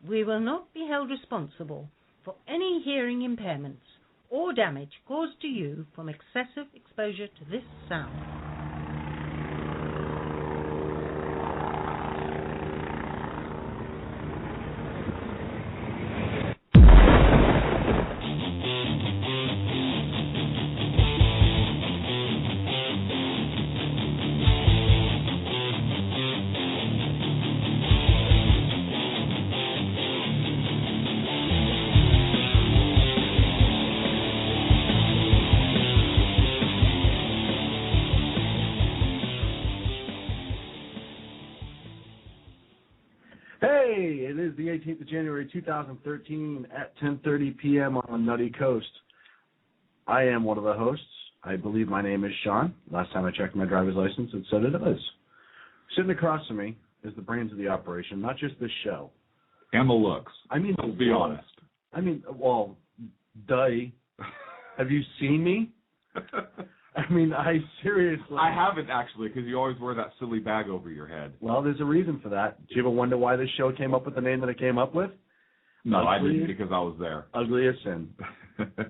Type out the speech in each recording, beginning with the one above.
we will not be held responsible for any hearing impairments or damage caused to you from excessive exposure to this sound. Hey, it is the 18th of January, 2013 at 10:30 p.m. on the Nutty Coast. I am one of the hosts. I believe my name is Sean. Last time I checked my driver's license, it said it is. Sitting across from me is the brains of the operation, not just this show. And the looks. I mean, let's be honest. I mean, well, duh. Have you seen me? I mean, I seriously... I haven't, actually, because you always wear that silly bag over your head. Well, there's a reason for that. Do you ever wonder why this show came up with the name that it came up with? No, I didn't, because I was there. Ugly as sin.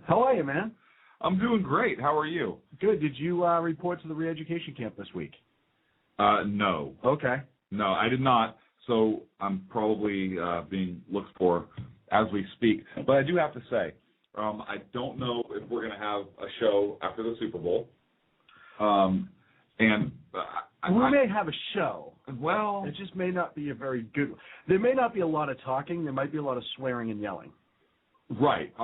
How are you, man? I'm doing great. How are you? Good. Did you report to the re-education camp this week? No. Okay. No, I did not. So I'm probably being looked for as we speak. But I do have to say, I don't know if we're going to have a show after the Super Bowl. We may have a show. Well, it just may not be a very good. There may not be a lot of talking. There might be a lot of swearing and yelling. Right.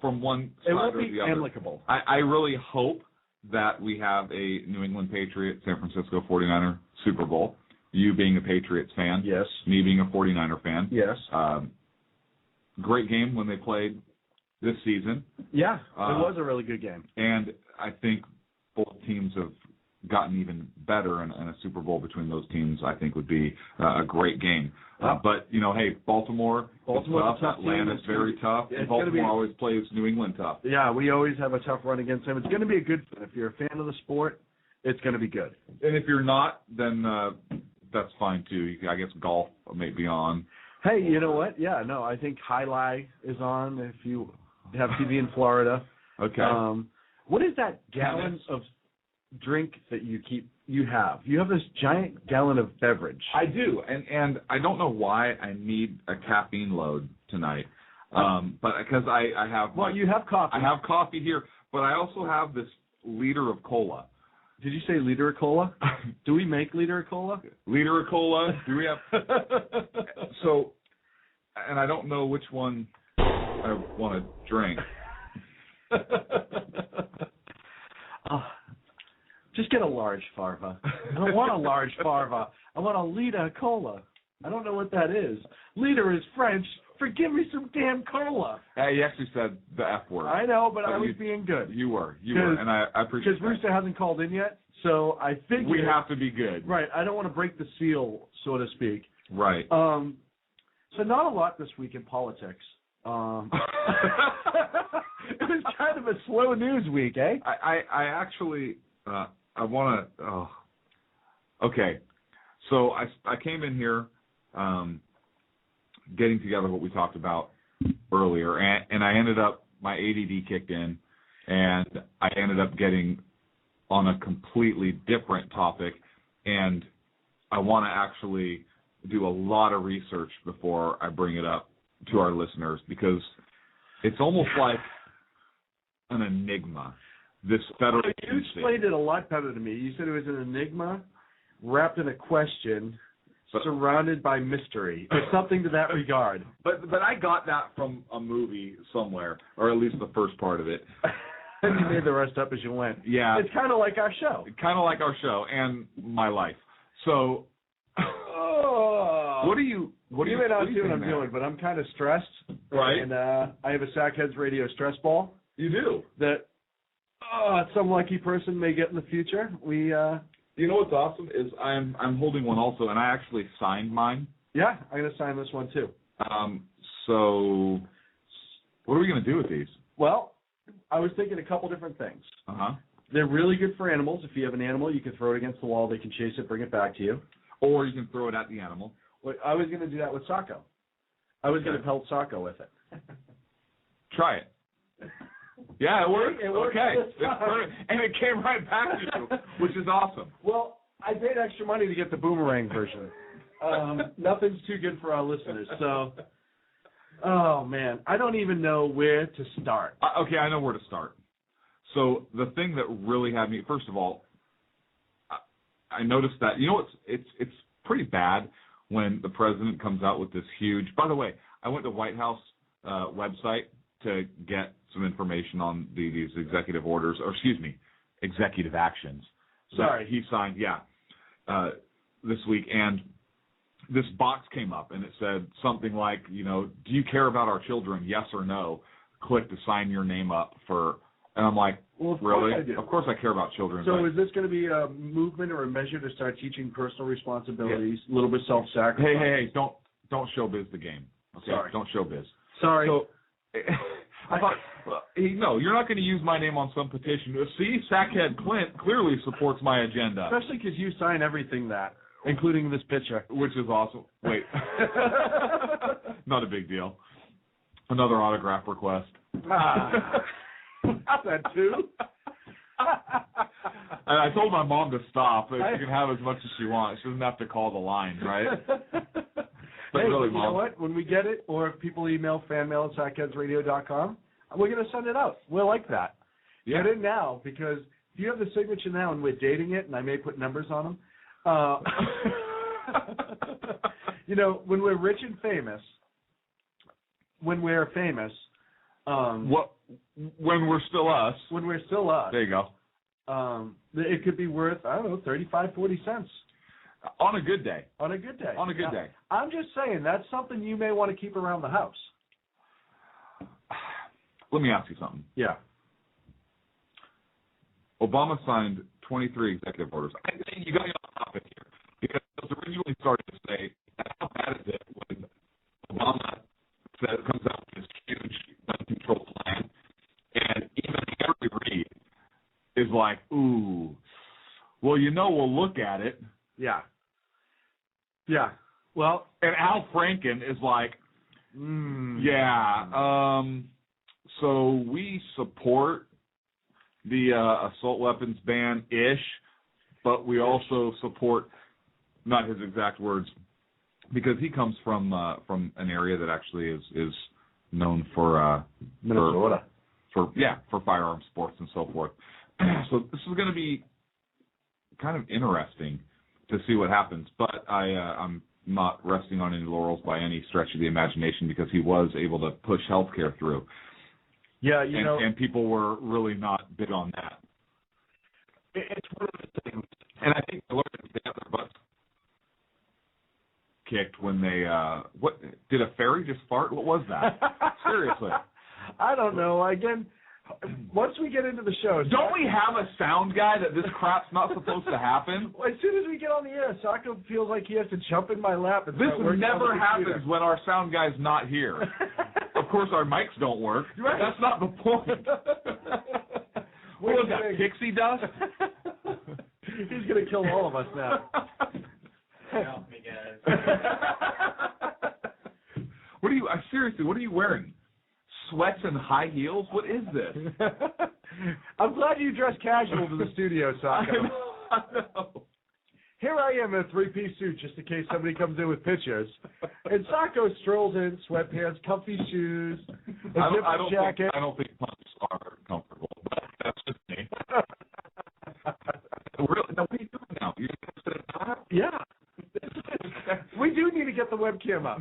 From one side or the other. It won't be amicable. I really hope that we have a New England Patriot, San Francisco 49er Super Bowl. You being a Patriots fan. Yes. Me being a 49er fan. Yes. Great game when they played this season. Yeah, it was a really good game. And I think both teams have gotten even better, and a Super Bowl between those teams, I think, would be a great game. But, you know, hey, Baltimore's tough. Atlanta's very tough. And Baltimore always plays New England tough. Yeah, we always have a tough run against them. It's going to be a good – if you're a fan of the sport, it's going to be good. And if you're not, then that's fine, too. I guess golf may be on. Hey, you know what? Yeah, no, I think Highlight is on if you have TV in Florida. Okay. What is that gallon of drink that you have? You have this giant gallon of beverage. I do, and I don't know why I need a caffeine load tonight. But because I have... Well, you have coffee. I have coffee here, but I also have this liter of cola. Did you say liter of cola? Do we make liter of cola? Liter of cola. Do we have... So, and I don't know which one I want to drink. Just get a large farva. I don't want a large farva. I want a liter of cola. I don't know what that is. Liter is French. Forgive me some damn cola. You actually said the F word. I know, but I was being good. You were, and I appreciate it. Because Rooster hasn't called in yet, so I think we have to be good. Right. I don't want to break the seal, so to speak. Right. So not a lot this week in politics. It was kind of a slow news week, eh? I actually, I want to, okay. So I came in here getting together what we talked about earlier, and I ended up, my ADD kicked in, and I ended up getting on a completely different topic, and I want to actually do a lot of research before I bring it up to our listeners, because it's almost like an enigma, this federal agency. You explained it a lot better to me. You said it was an enigma wrapped in a question, surrounded by mystery, or something to that regard. But I got that from a movie somewhere, or at least the first part of it. And you made the rest up as you went. Yeah. It's kind of like our show. Kind of like our show and my life. So, what do you may not see what I'm doing, but I'm kind of stressed. Right. And I have a Sackheads Radio stress ball. You do? That some lucky person may get in the future. You know what's awesome is I'm holding one also, and I actually signed mine. Yeah, I'm going to sign this one too. So what are we going to do with these? Well, I was thinking a couple different things. Uh-huh. They're really good for animals. If you have an animal, you can throw it against the wall. They can chase it, bring it back to you. Or you can throw it at the animal. Well, I was going to do that with Sacco. I was going to pelt Sacco with it. Try it. Yeah, it worked. It worked okay. this time. And it came right back to you, which is awesome. Well, I paid extra money to get the boomerang version. Nothing's too good for our listeners. So, oh, man. I don't even know where to start. Okay, I know where to start. So the thing that really had me, first of all, I noticed that, it's pretty bad when the president comes out with this huge, by the way, I went to White House website to get some information on these executive orders, or excuse me, executive actions. Sorry. He signed, this week, and this box came up, and it said something like, do you care about our children, yes or no? Click to sign your name up for, and I'm like, well, really? I do. Of course I care about children. So is this going to be a movement or a measure to start teaching personal responsibilities, a little bit self-sacrifice? Hey, don't showbiz the game. Okay? Sorry. Don't showbiz. Sorry. So, I thought, no, you're not going to use my name on some petition. See, Sackhead Clint clearly supports my agenda. Especially because you sign everything including this picture. Which is awesome. Wait. Not a big deal. Another autograph request. That too? And I told my mom to stop. She can have as much as she wants. She doesn't have to call the line, right? But hey, really, you know what? When we get it, or if people email fanmail@sackheadsradio.com, we're going to send it out. We'll like that. Yeah. Get it now, because if you have the signature now and we're dating it, and I may put numbers on them, when we're rich and famous, when we're still us. When we're still us. There you go. It could be worth, 35, 40 cents. On a good day. On a good day. On a good day. I'm just saying, that's something you may want to keep around the house. Let me ask you something. Yeah. Obama signed 23 executive orders. I think you got to get on topic here, because it was originally started to say, how bad is it when Obama comes out with this huge gun control plan, and even Harry Reid is like, ooh, well, we'll look at it. Yeah. Yeah. Well, and Al Franken is like, so we support the assault weapons ban-ish, but we also support, not his exact words, because he comes from an area that actually is known for Minnesota. For firearm sports and so forth. So this is going to be kind of interesting to see what happens, but I'm not resting on any laurels by any stretch of the imagination, because he was able to push healthcare through. Yeah, and people were really not big on that. It's one of the things, and I think the lawyers got their butts kicked when they what did a fairy just fart? What was that? Seriously, I don't know. Again, once we get into the show, don't we have a sound guy that this crap's not supposed to happen? Well, as soon as we get on the air, Sacco feels like he has to jump in my lap. And this never happens when our sound guy's not here. Of course, our mics don't work. Right. That's not the point. What was that, pixie dust? He's going to kill all of us now. Help me, guys. Seriously, what are you wearing? Sweats and high heels? What is this? I'm glad you dressed casual to the studio, Sacco. I know. Here I am in a three-piece suit, just in case somebody comes in with pictures. And Sacco strolls in, sweatpants, comfy shoes, a jacket. I don't think punks are comfortable, but that's just me. Really? Now, what are you doing now? You're going to sit down? Yeah. We do need to get the webcam up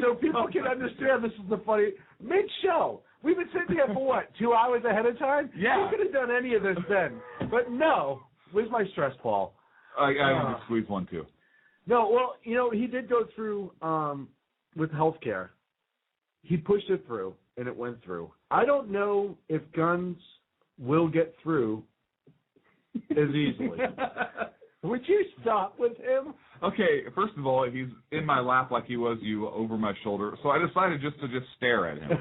so people can understand this is the funny mid-show. We've been sitting here for what, 2 hours ahead of time? Yeah. We could have done any of this then. But no. Where's my stress ball? I want to squeeze one too. No, well, he did go through with healthcare. He pushed it through, and it went through. I don't know if guns will get through as easily. Would you stop with him? Okay, first of all, he's in my lap like he was you over my shoulder, so I decided just to stare at him.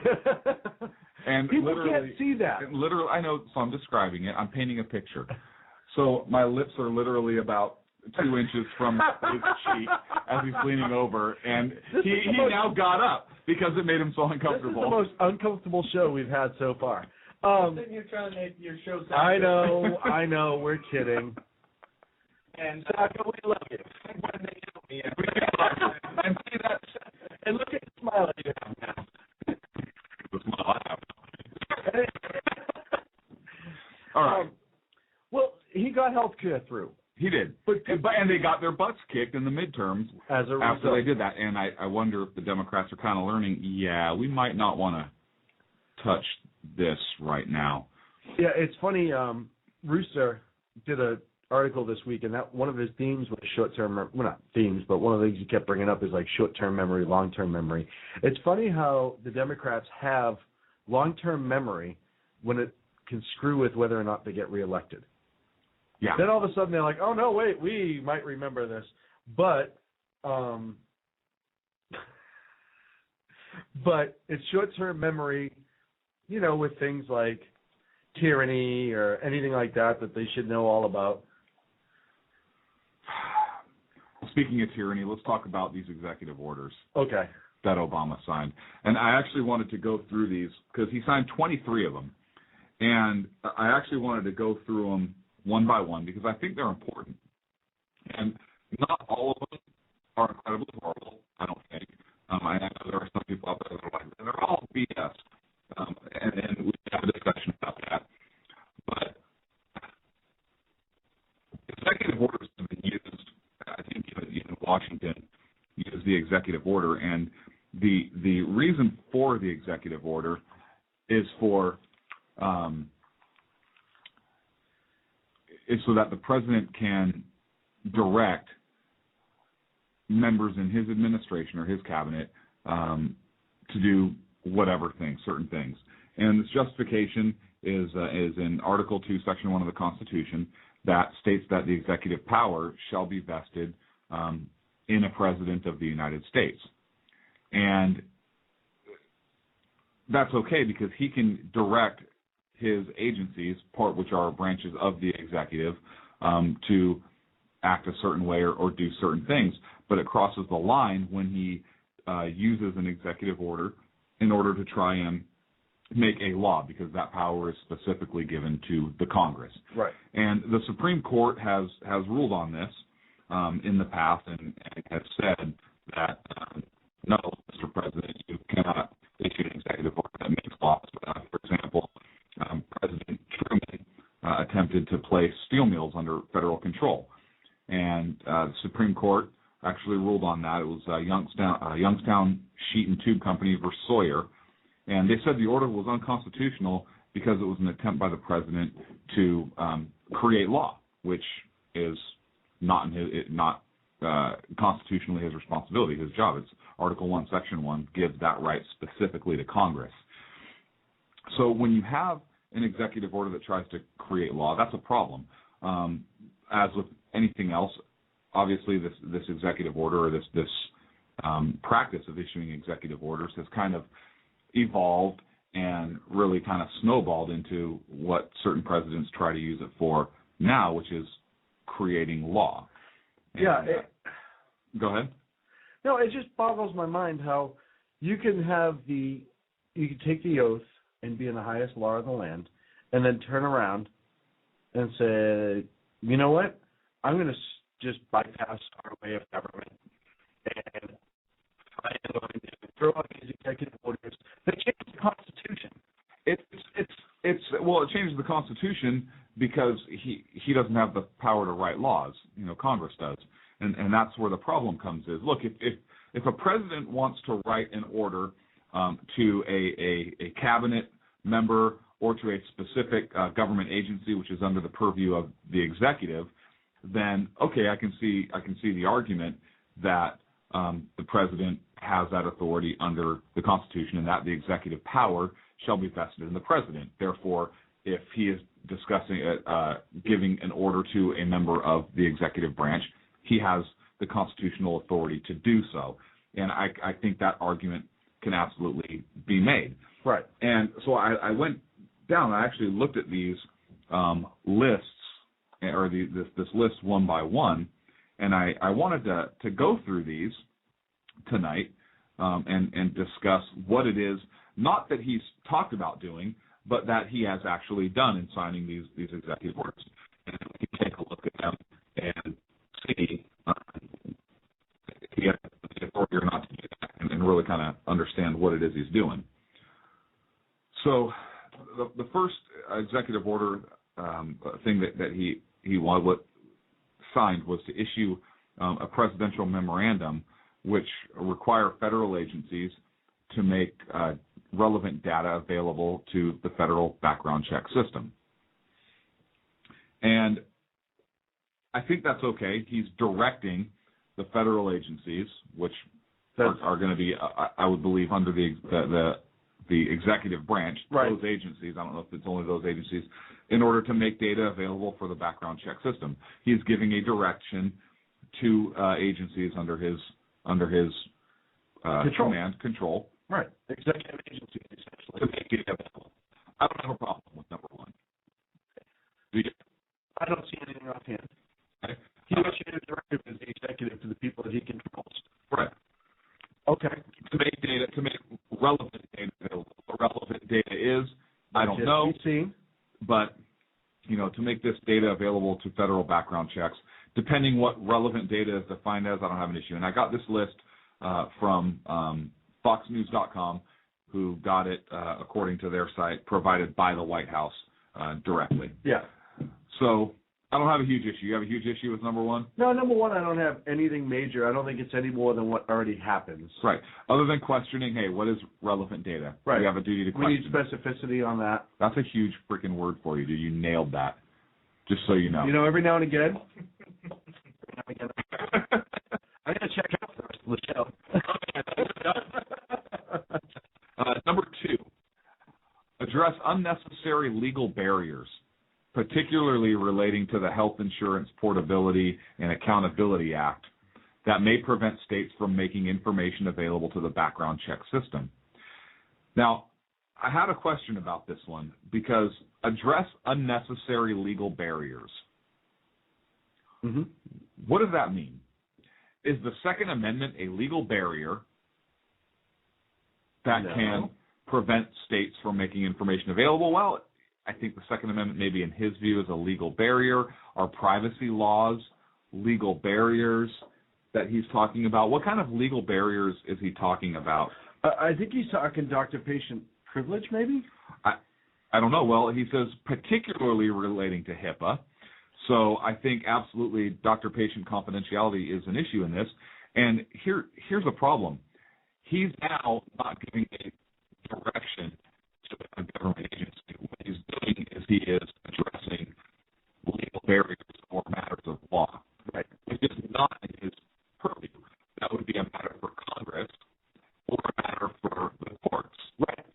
And people can't see that. Literally, I know, so I'm describing it. I'm painting a picture. So my lips are literally about 2 inches from his cheek as he's leaning over, and he now got up. because it made him so This is uncomfortable. the most uncomfortable show we've had so far. Then you're trying to make your show sound I know, we're kidding. And Saka, we love you. when they tell me, And see that, and look at the smile that you have now. The smile I have. All right. Well, he got health care through. He did. But and they got their butts kicked in the midterms As a result. after they did that. And I wonder if the Democrats are kind of learning, we might not want to touch this right now. Yeah, it's funny. Rooster did an article this week, and that one of his themes was short-term. Well, not themes, but one of the things he kept bringing up is like short-term memory, long-term memory. It's funny how the Democrats have long-term memory when it can screw with whether or not they get reelected. Yeah. Then all of a sudden they're like, oh no, wait, we might remember this, but it's short-term memory, with things like tyranny or anything like that they should know all about. Speaking of tyranny, let's talk about these executive orders. Okay. That Obama signed. And I actually wanted to go through these because he signed 23 of them. And I actually wanted to go through them one by one because I think they're important. And not all of them are incredibly horrible, I don't think. I know there are some people out there that are like, they're all BS. And we have a discussion about that. But executive orders have been used, I think, in Washington, use the executive order. And the reason for the executive order is is so that the president can direct members in his administration or his cabinet to do whatever things, certain things. And this justification is in Article 2, Section 1 of the Constitution that states that the executive power shall be vested in a president of the United States. And that's okay because he can direct his agencies, which are branches of the executive, to act a certain way or do certain things. But it crosses the line when he uses an executive order in order to try and make a law, because that power is specifically given to the Congress. Right. And the Supreme Court has ruled on this in the past and has said that, no, Mr. President, you cannot issue an executive order that makes laws. For example, President Truman attempted to place steel mills under federal control. And the Supreme Court actually ruled on that. It was Youngstown Sheet and Tube Company versus Sawyer. And they said the order was unconstitutional because it was an attempt by the president to create law, which is not constitutionally his responsibility, his job. It's Article 1, Section 1 gives that right specifically to Congress. So when you have an executive order that tries to create law, that's a problem. As with anything else, obviously this executive order or this practice of issuing executive orders has kind of evolved and really kind of snowballed into what certain presidents try to use it for now, which is creating law. And, go ahead. No, it just boggles my mind how you can take the oath and be in the highest law of the land, and then turn around and say, you know what, I'm going to just bypass our way of government, and I am going to throw out these executive orders that change the Constitution. It changes the Constitution because he doesn't have the power to write laws. Congress does, and that's where the problem comes. Is look, if a president wants to write an order to a cabinet member or to a specific government agency which is under the purview of the executive, then okay, I can see the argument that the president has that authority under the Constitution and that the executive power shall be vested in the president. Therefore, if he is discussing giving an order to a member of the executive branch, he has the constitutional authority to do so. And I think that argument can absolutely be made. Right. And so I went down. I actually looked at these lists, or this list one by one, and I wanted to go through these tonight and discuss what it is, not that he's talked about doing, but that he has actually done in signing these executive orders. And we can take a look at them and see if he has the authority or not to do that, and really kind of understand what it is he's doing. So the first executive order thing that he signed was to issue a presidential memorandum which require federal agencies to make relevant data available to the federal background check system. And I think that's okay. He's directing the federal agencies, which are going to be, I would believe, under the executive branch, right. Those agencies, I don't know if it's only those agencies, in order to make data available for the background check system. He's giving a direction to agencies under his control. Right. Executive agencies, essentially. To make data available. I don't have a problem with number one. Do you? I don't see anything offhand. Okay. He issued a directive as the executive to the people that he controls. Right. Okay. To make relevant data available. What relevant data is, I don't know. But, to make this data available to federal background checks, depending what relevant data is defined as, I don't have an issue. And I got this list from FoxNews.com, who got it, according to their site, provided by the White House directly. Yeah. So I don't have a huge issue. You have a huge issue with number one? No, number one, I don't have anything major. I don't think it's any more than what already happens. Right. Other than questioning, hey, what is relevant data? Right. We have a duty to question. We need specificity on that. That's a huge freaking word for you, dude. You nailed that. Just so you know. Every now and again. I got to check out the rest of the show. Number two, address unnecessary legal barriers, particularly relating to the Health Insurance Portability and Accountability Act, that may prevent states from making information available to the background check system. Now, I had a question about this one, because address unnecessary legal barriers. Mm-hmm. What does that mean? Is the Second Amendment a legal barrier that can prevent states from making information available? Well, I think the Second Amendment, maybe in his view, is a legal barrier. Are privacy laws legal barriers that he's talking about? What kind of legal barriers is he talking about? I think he's talking doctor-patient privilege, maybe? I don't know. Well, he says particularly relating to HIPAA. So I think absolutely doctor-patient confidentiality is an issue in this. And here's the problem. He's now not giving a direction to a government agency. What he's doing is he is addressing legal barriers or matters of law. Right. Which is not in his purview. That would be a matter for Congress or a matter for the courts. Right.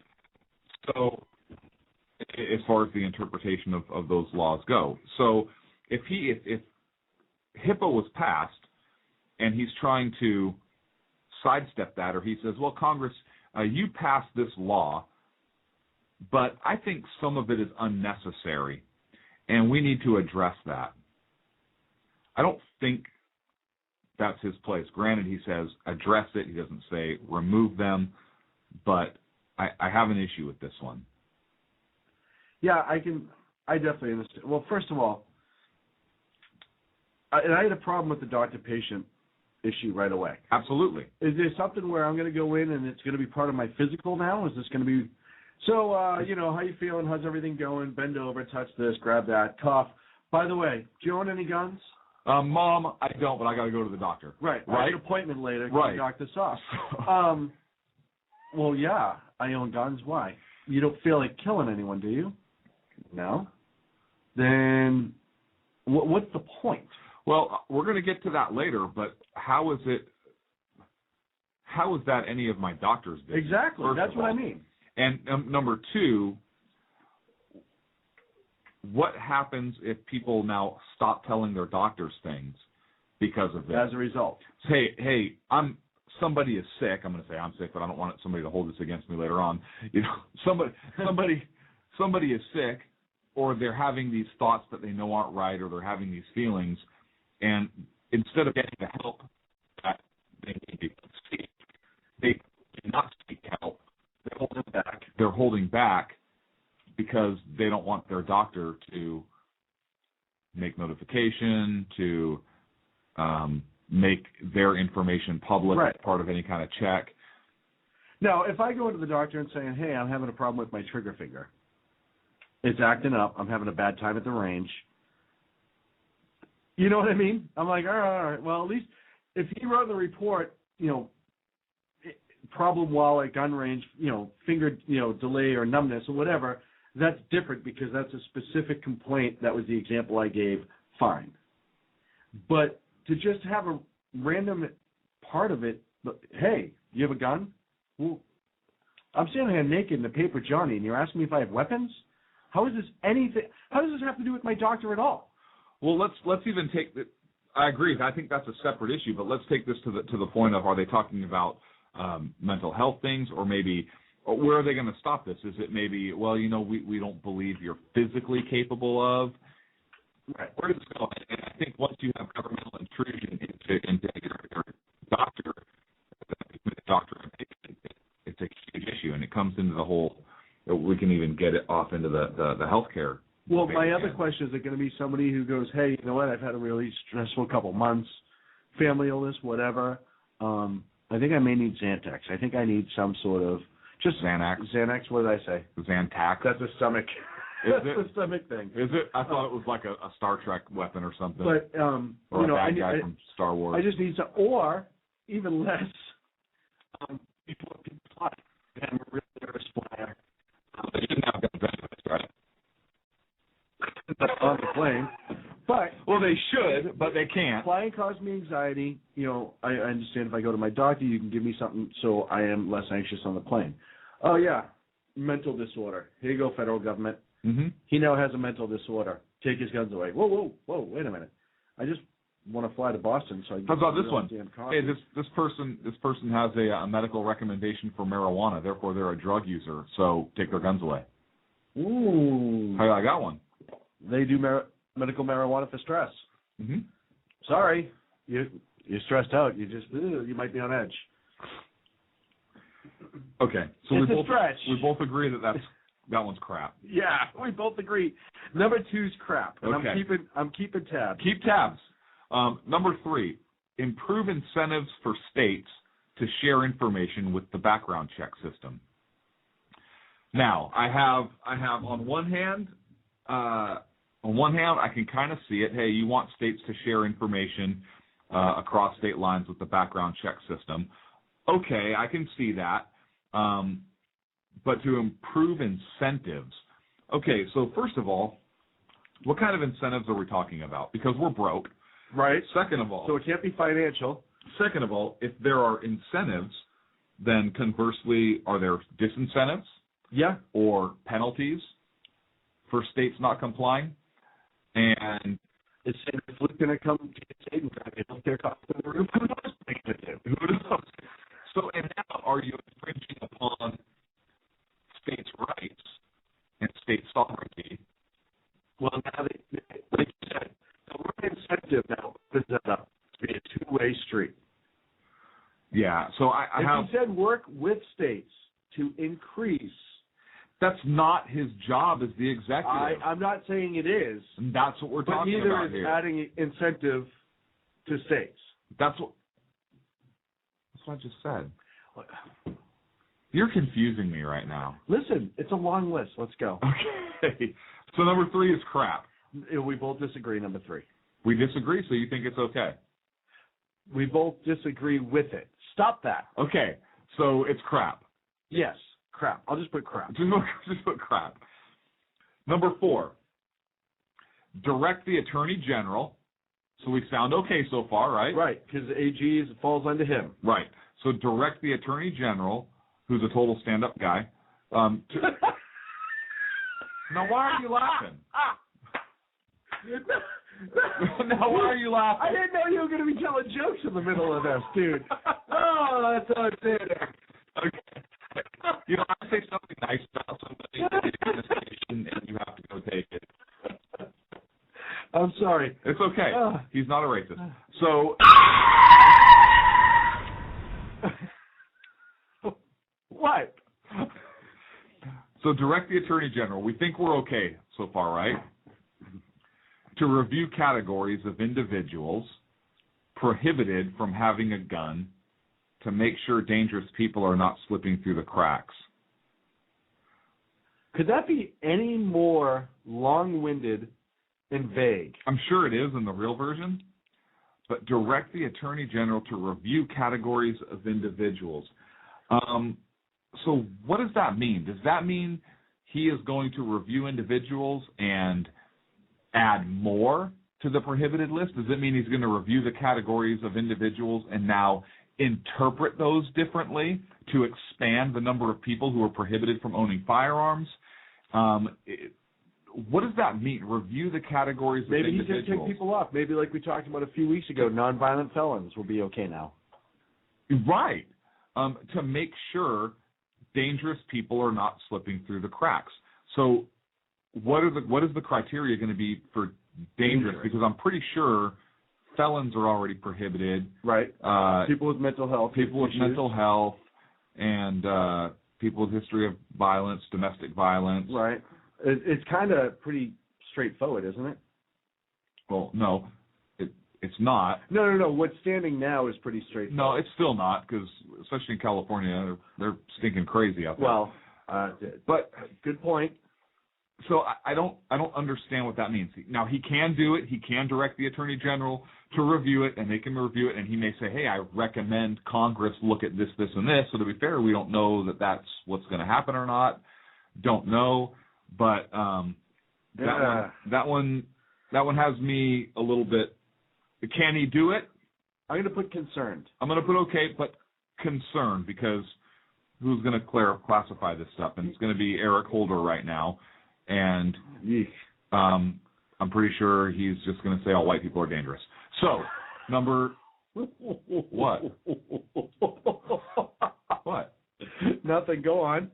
So as far as the interpretation of those laws go. So if HIPAA was passed and he's trying to sidestep that, or he says, well, Congress, you passed this law, but I think some of it is unnecessary, and we need to address that. I don't think that's his place. Granted, he says address it. He doesn't say remove them, but I have an issue with this one. Yeah, I definitely understand. Well, first of all, I had a problem with the doctor-patient issue right away. Absolutely. Is there something where I'm going to go in and it's going to be part of my physical now? Is this going to be, so, how you feeling? How's everything going? Bend over, touch this, grab that, cough. By the way, do you own any guns? Mom, I don't, but I got to go to the doctor. Right. I have an appointment later to knock this off. Well, yeah, I own guns. Why? You don't feel like killing anyone, do you? No. Then what's the point? Well, we're going to get to that later, but how is that any of my doctor's business? Exactly. That's what I mean. And number two, what happens if people now stop telling their doctors things because of this? As a result. Hey, somebody is sick. I'm going to say I'm sick, but I don't want somebody to hold this against me later on. Somebody is sick, or they're having these thoughts that they know aren't right, or they're having these feelings, and instead of getting the help that they need to see, they cannot seek help. They're holding back because they don't want their doctor to make notification, to make their information public as part of any kind of check. Now, if I go into the doctor and say, hey, I'm having a problem with my trigger finger, it's acting up, I'm having a bad time at the range, you know what I mean? I'm like, all right, well, at least if he wrote the report, problem while at gun range, finger, delay or numbness or whatever, that's different because that's a specific complaint. That was the example I gave, fine. But to just have a random part of it, hey, you have a gun? Well, I'm standing here naked in the paper Johnny, and you're asking me if I have weapons? How does this have to do with my doctor at all? Well, let's even take the. I agree. I think that's a separate issue, but let's take this to the point of, are they talking about mental health things, or maybe where are they going to stop this? Is it maybe, well, we don't believe you're physically capable of? Right. Where does this go? And I think once you have governmental intrusion into your doctor, it's a huge issue, and it comes into the whole. We can even get it off into the healthcare. Well, my other question is, it going to be somebody who goes, hey, you know what? I've had a really stressful couple months, family illness, whatever. I think I may need Xantax. I think I need some sort of just Xanax. Xanax. What did I say? Xantax. That's a stomach. Is That's a stomach thing. Is it? I thought it was like a Star Trek weapon or something. But or a bad guy from Star Wars. I just need some, or even less. People fly. I'm a really nervous flyer. They shouldn't have guns anyways, right? On the plane. But they should, but they can't. Flying caused me anxiety. I understand if I go to my doctor, you can give me something so I am less anxious on the plane. Oh, yeah, mental disorder. Here you go, federal government. Mm-hmm. He now has a mental disorder. Take his guns away. Whoa, wait a minute. I just want to fly to Boston. So I How about this one? Hey, this person has a medical recommendation for marijuana. Therefore, they're a drug user. So take their guns away. Ooh. Hey, I got one. They do medical marijuana for stress. Mm-hmm. Sorry, you're stressed out. You might be on edge. Okay, so it's we both agree that one's crap. Yeah, we both agree. Number 2's crap, and okay. I'm keeping tabs. Keep tabs. Number 3, improve incentives for states to share information with the background check system. Now, I have on one hand, I can kind of see it. Hey, you want states to share information across state lines with the background check system. Okay, I can see that. But to improve incentives. Okay, so first of all, what kind of incentives are we talking about? Because we're broke. Right. Second of all. So it can't be financial. Second of all, if there are incentives, then conversely, are there disincentives? Yeah. Or penalties for states not complying? And is Senator Fluke going to come to the state and drive a healthcare cost in the roof? Who knows what they're going to do? Who knows? So, and now are you infringing upon states' rights and state sovereignty? Well, now, like you said, the word incentive now opens that up to be a two-way street. Yeah, so I have... If you said work with states to increase... That's not his job as the executive. I'm not saying it is. And that's what we're talking about here. But neither is adding incentive to states. That's what I just said. You're confusing me right now. Listen, it's a long list. Let's go. Okay. So number 3 is crap. We both disagree, number 3. We disagree, so you think it's okay? We both disagree with it. Stop that. Okay. So it's crap. Yes. Crap. I'll just put crap. Just put crap. Number 4, direct the Attorney General. So we sound okay so far, right? Right, because AG falls under him. Right. So direct the Attorney General, who's a total stand-up guy. Now, why are you laughing? Now, why are you laughing? I didn't know you were going to be telling jokes in the middle of this, dude. Oh, that's how it's there. Okay. I say something nice about somebody and you have to go take it. I'm sorry. It's okay. He's not a racist. So So direct the Attorney General. We think we're okay so far, right? To review categories of individuals prohibited from having a gun to make sure dangerous people are not slipping through the cracks. Could that be any more long-winded and vague? I'm sure it is in the real version, but direct the Attorney General to review categories of individuals. So what does that mean? Does that mean he is going to review individuals and add more to the prohibited list? Does it mean he's going to review the categories of individuals and now interpret those differently to expand the number of people who are prohibited from owning firearms? What does that mean? Review the categories of individuals. Maybe he's going to take people off. Maybe like we talked about a few weeks ago, nonviolent felons will be okay now. Right. To make sure dangerous people are not slipping through the cracks. So what is the criteria going to be for dangerous? Because I'm pretty sure felons are already prohibited. Right. People with mental health. People with mental health and people with history of violence, domestic violence. Right. It's kind of pretty straightforward, isn't it? Well, no, it's not. No. What's standing now is pretty straightforward. No, it's still not, because especially in California, they're stinking crazy out there. Well, but good point. So I don't understand what that means. Now, he can do it. He can direct the Attorney General to review it, and they can review it, and he may say, hey, I recommend Congress look at this, this, and this. So to be fair, we don't know that that's what's going to happen or not. Don't know. But that one has me a little bit. Can he do it? I'm going to put concerned. I'm going to put okay, but concerned, because who's going to classify this stuff? And it's going to be Eric Holder right now. And I'm pretty sure he's just going to say all white people are dangerous. So, what? What? Nothing. Go on.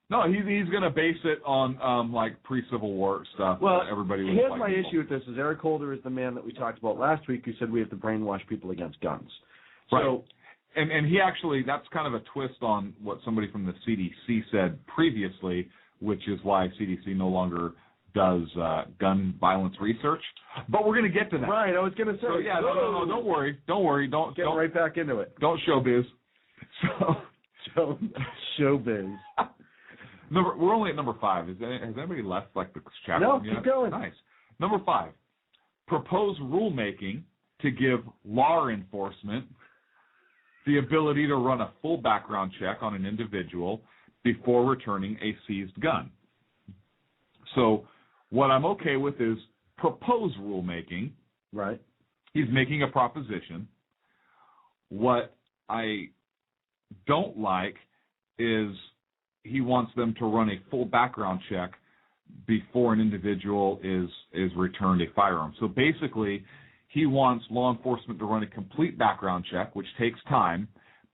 No, he's going to base it on like pre-Civil War stuff. Well, everybody was here's like my people. issue with this: is Eric Holder is the man that we talked about last week who said we have to brainwash people against guns. Right. So, and he actually, that's kind of a twist on what somebody from the CDC said previously, which is why CDC no longer does gun violence research. But we're going to get to that. Right, I was going to say. So yeah, no, don't worry, don't get right back into it. Don't showbiz. So showbiz. We're only at number 5. Has anybody left like the chapter? No, yet? keep going. Nice. Number 5, propose rulemaking to give law enforcement the ability to run a full background check on an individual before returning a seized gun. So what I'm okay with is propose rulemaking. Right. He's making a proposition. What I don't like is he wants them to run a full background check before an individual is returned a firearm. So basically, he wants law enforcement to run a complete background check, which takes time,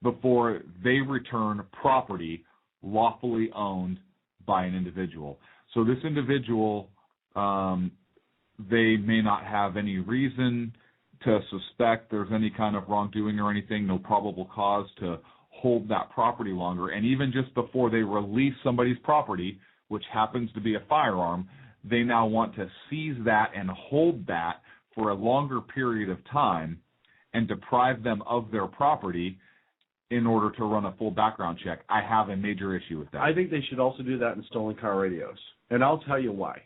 before they return property lawfully owned by an individual. So this individual, they may not have any reason to suspect there's any kind of wrongdoing or anything, no probable cause to hold that property longer. And even just before they release somebody's property, which happens to be a firearm, they now want to seize that and hold that for a longer period of time and deprive them of their property in order to run a full background check. I have a major issue with that. I think they should also do that in stolen car radios. And I'll tell you why.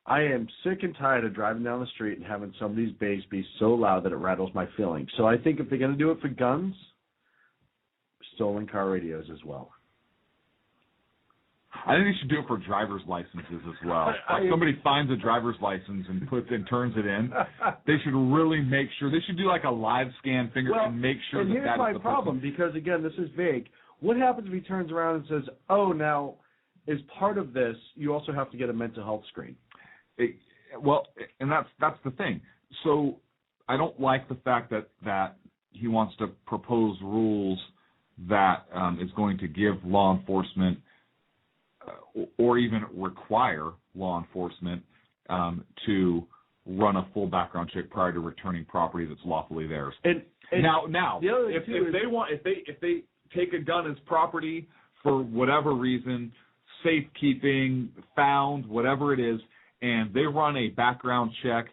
I am sick and tired of driving down the street and having somebody's bass be so loud that it rattles my feelings. So I think if they're going to do it for guns, stolen car radios as well. I think they should do it for driver's licenses as well. If somebody finds a driver's license and turns it in, they should really make sure. They should do like a live scan finger and make sure that that's the person. Here's my problem, because again, this is vague. What happens if he turns around and says, "Oh, now, as part of this, you also have to get a mental health screen"? And that's the thing. So I don't like the fact that he wants to propose rules that is going to give law enforcement or even require law enforcement to run a full background check prior to returning property that's lawfully theirs. And now, if they take a gun as property for whatever reason, safekeeping, found, whatever it is, and they run a background check.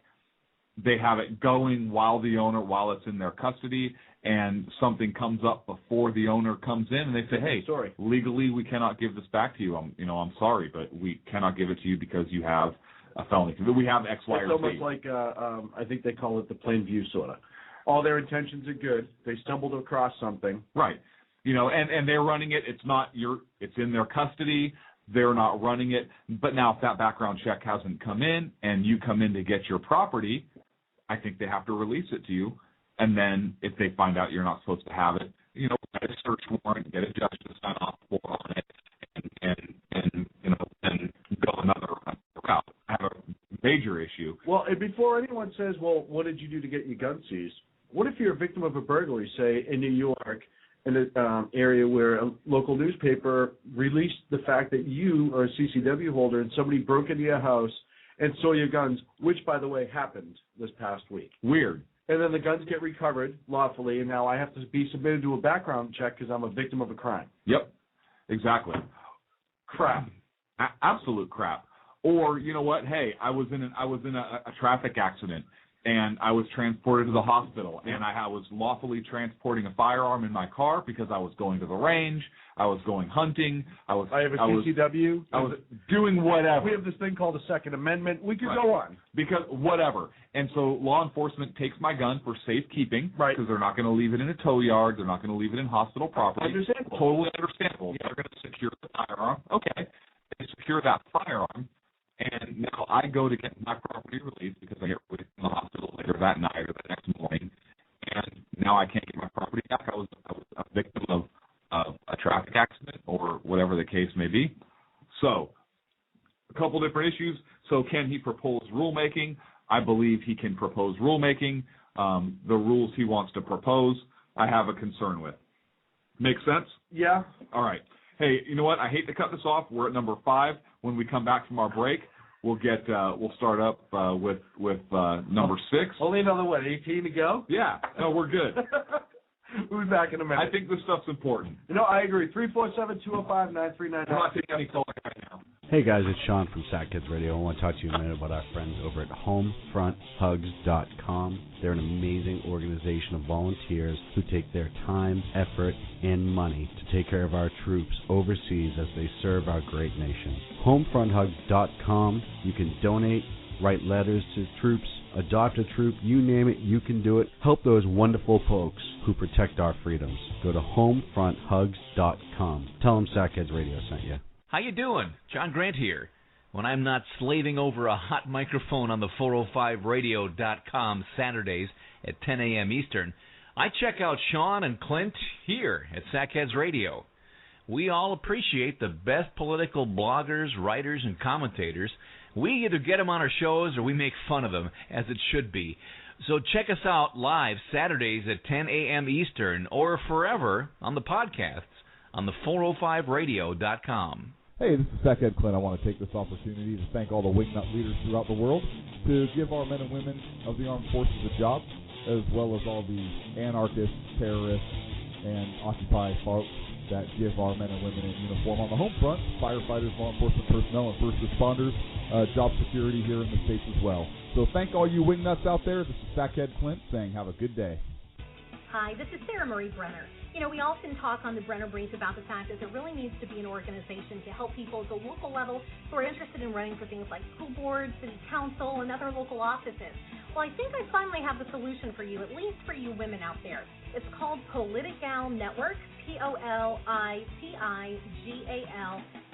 They have it going while it's in their custody, and something comes up before the owner comes in, and they say, hey, legally we cannot give this back to you. I'm sorry, but we cannot give it to you because you have a felony. We have X, Y, or Z. It's almost like, I think they call it the plain view sort of. All their intentions are good. They stumbled across something. Right. And they're running it. It's in their custody. They're not running it. But now if that background check hasn't come in and you come in to get your property, I think they have to release it to you. And then if they find out you're not supposed to have it, get a search warrant, get a judge to sign off on it, and go another route. I have a major issue. Well, and before anyone says, well, what did you do to get your gun seized? What if you're a victim of a burglary, say, in New York, in an area where a local newspaper released the fact that you are a CCW holder and somebody broke into your house and stole your guns, which, by the way, happened this past week. Weird. And then the guns get recovered lawfully, and now I have to be submitted to a background check because I'm a victim of a crime. Yep, exactly. Crap. Absolute crap. Or, you know what? Hey, I was in a traffic accident, and I was transported to the hospital, and I was lawfully transporting a firearm in my car because I was going to the range, I was going hunting, I have a CCW. I was doing whatever. We have this thing called the Second Amendment. We could go on. Because whatever. And so law enforcement takes my gun for safekeeping because they're not going to leave it in a tow yard. They're not going to leave it in hospital property. Understandable. Totally understandable. They're going to secure the firearm. Okay. They secure that firearm. And now I go to get my property released because I get released from the hospital later that night or the next morning, and now I can't get my property back. I was a victim of a traffic accident or whatever the case may be. So a couple different issues. So can he propose rulemaking? I believe he can propose rulemaking. The rules he wants to propose, I have a concern with. Make sense? Yeah. All right. Hey, you know what? I hate to cut this off. We're at number 5. When we come back from our break, we'll start up with number 6. Only another 18 to go? Yeah. No, we're good. We'll be back in a minute. I think this stuff's important. I agree. 347-205-9399. I'm not taking any calls right now. Hey guys, it's Sean from Sack Kids Radio. I want to talk to you a minute about our friends over at HomefrontHugs.com. They're an amazing organization of volunteers who take their time, effort, and money to take care of our troops overseas as they serve our great nation. HomefrontHugs.com. You can donate, write letters to troops, adopt a troop, you name it, you can do it. Help those wonderful folks who protect our freedoms. Go to HomefrontHugs.com. Tell them Sack Kids Radio sent you. How you doing? John Grant here. When I'm not slaving over a hot microphone on the 405radio.com Saturdays at 10 a.m. Eastern, I check out Sean and Clint here at Sackheads Radio. We all appreciate the best political bloggers, writers, and commentators. We either get them on our shows or we make fun of them, as it should be. So check us out live Saturdays at 10 a.m. Eastern or forever on the podcasts on the 405radio.com. Hey, this is Sackhead Clint. I want to take this opportunity to thank all the wingnut leaders throughout the world to give our men and women of the armed forces a job, as well as all the anarchists, terrorists, and Occupy folks that give our men and women in uniform on the home front, firefighters, law enforcement personnel, and first responders, job security here in the States as well. So thank all you wingnuts out there. This is Sackhead Clint saying have a good day. Hi, this is Sarah Marie Brenner. We often talk on the Brenner Brief about the fact that there really needs to be an organization to help people at the local level who are interested in running for things like school boards, city council, and other local offices. Well, I think I finally have the solution for you, at least for you women out there. It's called Politigal Network, Politigal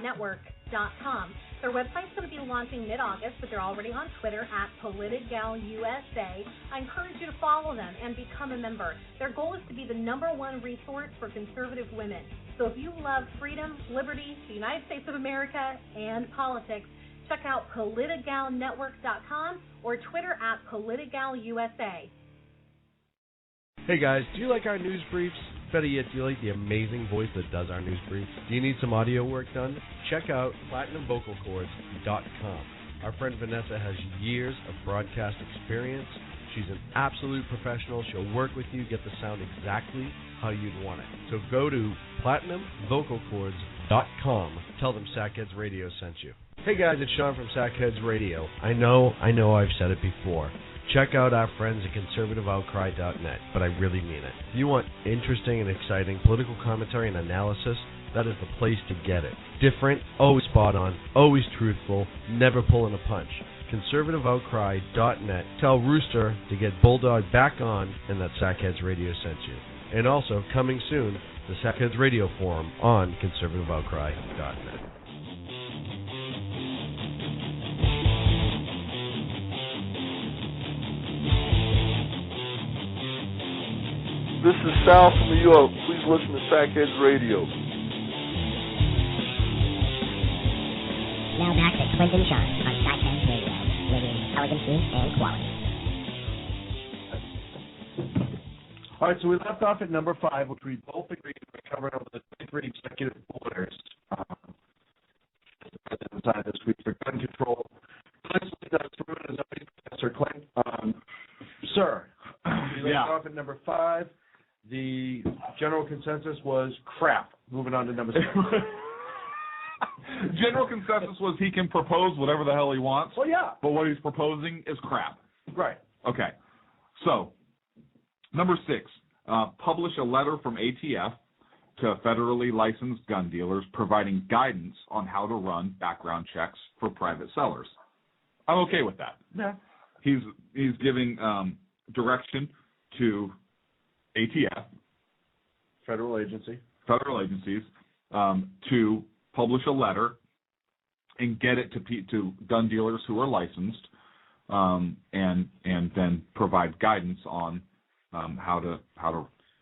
Network.com. Their website's going to be launching mid-August, but they're already on Twitter at PoliticalUSA. I encourage you to follow them and become a member. Their goal is to be the #1 resource for conservative women. So if you love freedom, liberty, the United States of America, and politics, check out PoliticalNetwork.com or Twitter at PoliticalUSA. Hey guys, do you like our news briefs? Better yet, do you like the amazing voice that does our news briefs? Do you need some audio work done? Check out PlatinumVocalCords.com. Our friend Vanessa has years of broadcast experience. She's an absolute professional. She'll work with you, get the sound exactly how you'd want it. So go to PlatinumVocalCords.com. Tell them Sackheads Radio sent you. Hey guys, it's Sean from Sackheads Radio. I know I've said it before. Check out our friends at conservativeoutcry.net, but I really mean it. If you want interesting and exciting political commentary and analysis, that is the place to get it. Different, always spot on, always truthful, never pulling a punch. conservativeoutcry.net. Tell Rooster to get Bulldog back on and that Sackheads Radio sent you. And also, coming soon, the Sackheads Radio Forum on conservativeoutcry.net. This is Sal from New York. Please listen to Sackheads Radio. Now back to Clint and Sean on Sackheads Radio, living elegancy and quality. All right, so we left off at number 5, which we both agreed we covered over the 23 executive orders decided this week for gun control. Professor Clint. Sir, we left off at number 5. The general consensus was crap. Moving on to number 6. General consensus was he can propose whatever the hell he wants. Well, yeah. But what he's proposing is crap. Right. Okay. So, number 6, publish a letter from ATF to federally licensed gun dealers providing guidance on how to run background checks for private sellers. I'm okay with that. Yeah. He's giving direction to ATF, federal agencies, to publish a letter and get it to gun dealers who are licensed, and then provide guidance on how to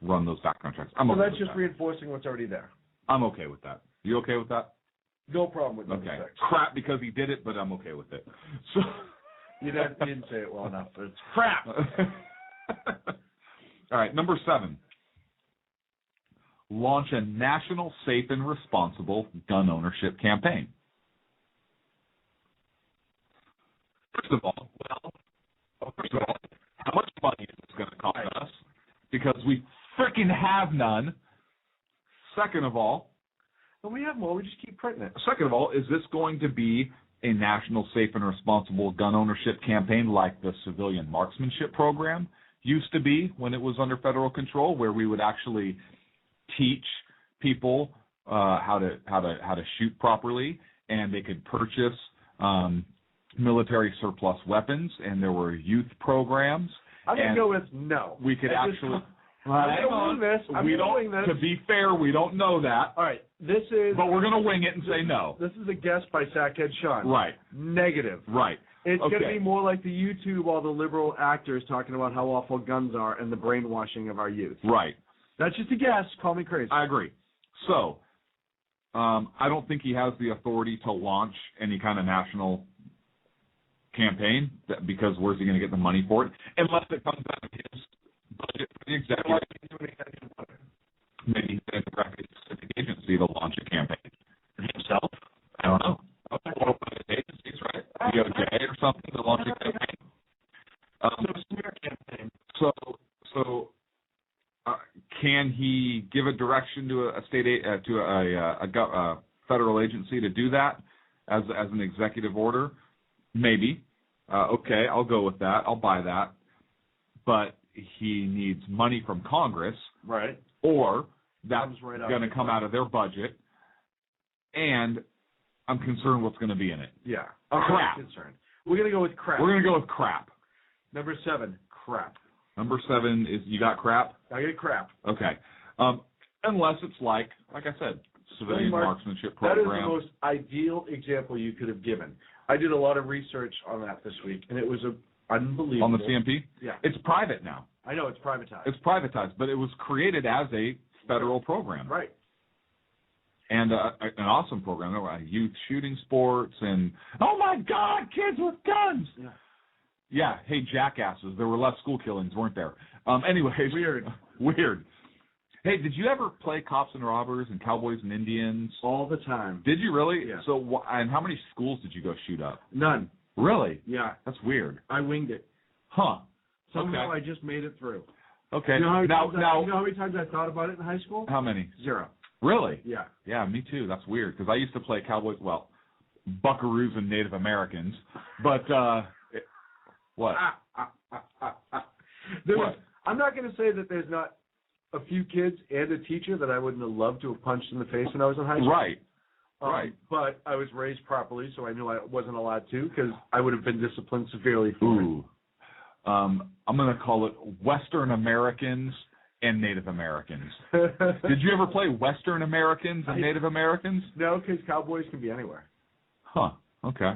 run those background checks. So that's just reinforcing what's already there. I'm okay with that. You okay with that? No problem with number 6. Crap because he did it, but I'm okay with it. So you didn't say it well enough, but it's crap. All right, number 7. Launch a national safe and responsible gun ownership campaign. First of all, how much money is this going to cost us? Because we freaking have none. Second of all, we have more. We just keep printing it. Second of all, is this going to be a national safe and responsible gun ownership campaign like the civilian marksmanship program used to be when it was under federal control, where we would actually teach people how to shoot properly, and they could purchase military surplus weapons, and there were youth programs. I'm going to go with no. We could actually. I'm doing this. To be fair, we don't know that. All right, this is. But we're going to wing it and say no. This is a guess by Sackhead Sean. Right. Negative. Right. It's going to be more like the YouTube, all the liberal actors talking about how awful guns are and the brainwashing of our youth. Right. That's just a guess. Call me crazy. I agree. So, I don't think he has the authority to launch any kind of national campaign, because where's he going to get the money for it? Unless it comes out of his budget for the executive. Maybe he's going to direct a specific agency to launch a campaign. Himself? I don't know. Or one of his agencies, right? DOJ or something to launch a campaign. Smear campaign. So, can he give a direction to a state to a federal agency to do that as an executive order? Maybe. Okay, I'll go with that. I'll buy that. But he needs money from Congress, right? Or that's going to come out of their budget, and I'm concerned what's going to be in it. Yeah, crap. Concerned. We're going to go with crap. We're going to go with crap. Number 7, crap. Number 7 is you got crap. I get crap. Okay, unless it's like I said, civilian marksmanship program. That is the most ideal example you could have given. I did a lot of research on that this week, and it was unbelievable. On the CMP? Yeah. It's private now. I know, it's privatized. It's privatized, but it was created as a federal program. Right. And an awesome program. There were youth shooting sports and, oh my God, kids with guns. Yeah. Yeah, hey, jackasses. There were less school killings, weren't there? Anyways. Weird. Hey, did you ever play Cops and Robbers and Cowboys and Indians? All the time. Did you really? Yeah. So, and how many schools did you go shoot up? None. Really? Yeah. That's weird. I winged it. Huh. Somehow I just made it through. Okay. You know now, you know how many times I thought about it in high school? How many? 0. Really? Yeah. Yeah, me too. That's weird because I used to play Cowboys. Well, Buckaroos and Native Americans, but what? What? I'm not going to say that there's not a few kids and a teacher that I wouldn't have loved to have punched in the face when I was in high school. Right. Right. But I was raised properly, so I knew I wasn't allowed to because I would have been disciplined severely for it. I'm going to call it Western Americans and Native Americans. Did you ever play Western Americans and Native Americans? No, because cowboys can be anywhere. Huh. Okay.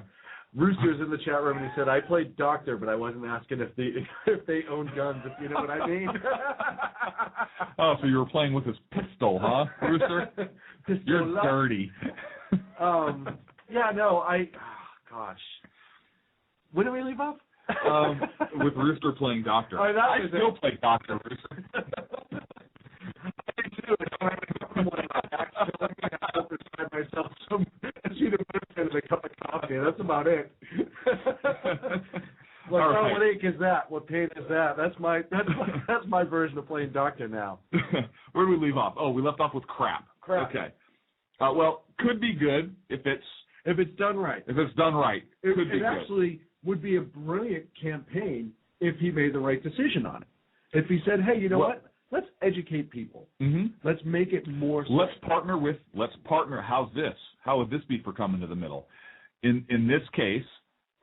Rooster's in the chat room, and he said, I played doctor, but I wasn't asking if they own guns, if you know what I mean. Oh, so you were playing with his pistol, huh, Rooster? You're dirty. Yeah, no, gosh. When did we leave off? With Rooster playing doctor. I still play doctor, Rooster. I do. I have to find myself some and a cup of coffee. That's about it. What ache is that? What pain is that? That's my version of playing doctor now. Where did we leave off? Oh, we left off with crap. Crap. Okay. Well, could be good if it's done right. If it's done right, could be good. It actually would be a brilliant campaign if he made the right decision on it. If he said, hey, you know what? Let's educate people. Mm-hmm. Let's make it more. Let's partner. How's this? How would this be for coming to the middle? In this case,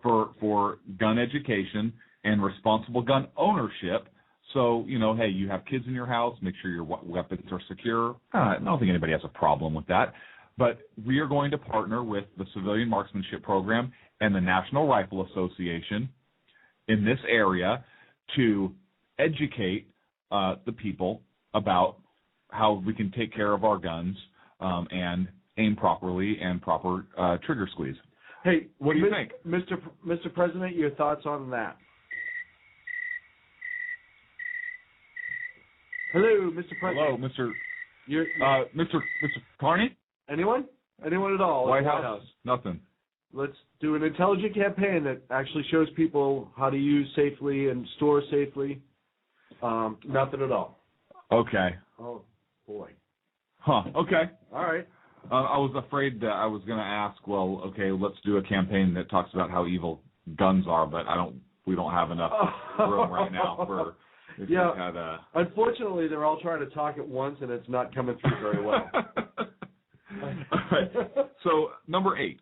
for gun education and responsible gun ownership. So, hey, you have kids in your house, make sure your weapons are secure. I don't think anybody has a problem with that. But we are going to partner with the Civilian Marksmanship Program and the National Rifle Association in this area to educate the people about how we can take care of our guns and aim properly and proper trigger squeeze. Hey, what do you think? Mr. President, your thoughts on that? Hello, Mr. President. Hello, Mr. Carney? Anyone at all? White House? Nothing. Let's do an intelligent campaign that actually shows people how to use safely and store safely. Nothing at all. Okay. Oh, boy. Huh. Okay. All right. I was afraid that I was going to ask, well, okay, let's do a campaign that talks about how evil guns are, but we don't have enough room right now for if you had a... Unfortunately, they're all trying to talk at once, and it's not coming through very well. All right. So, number 8.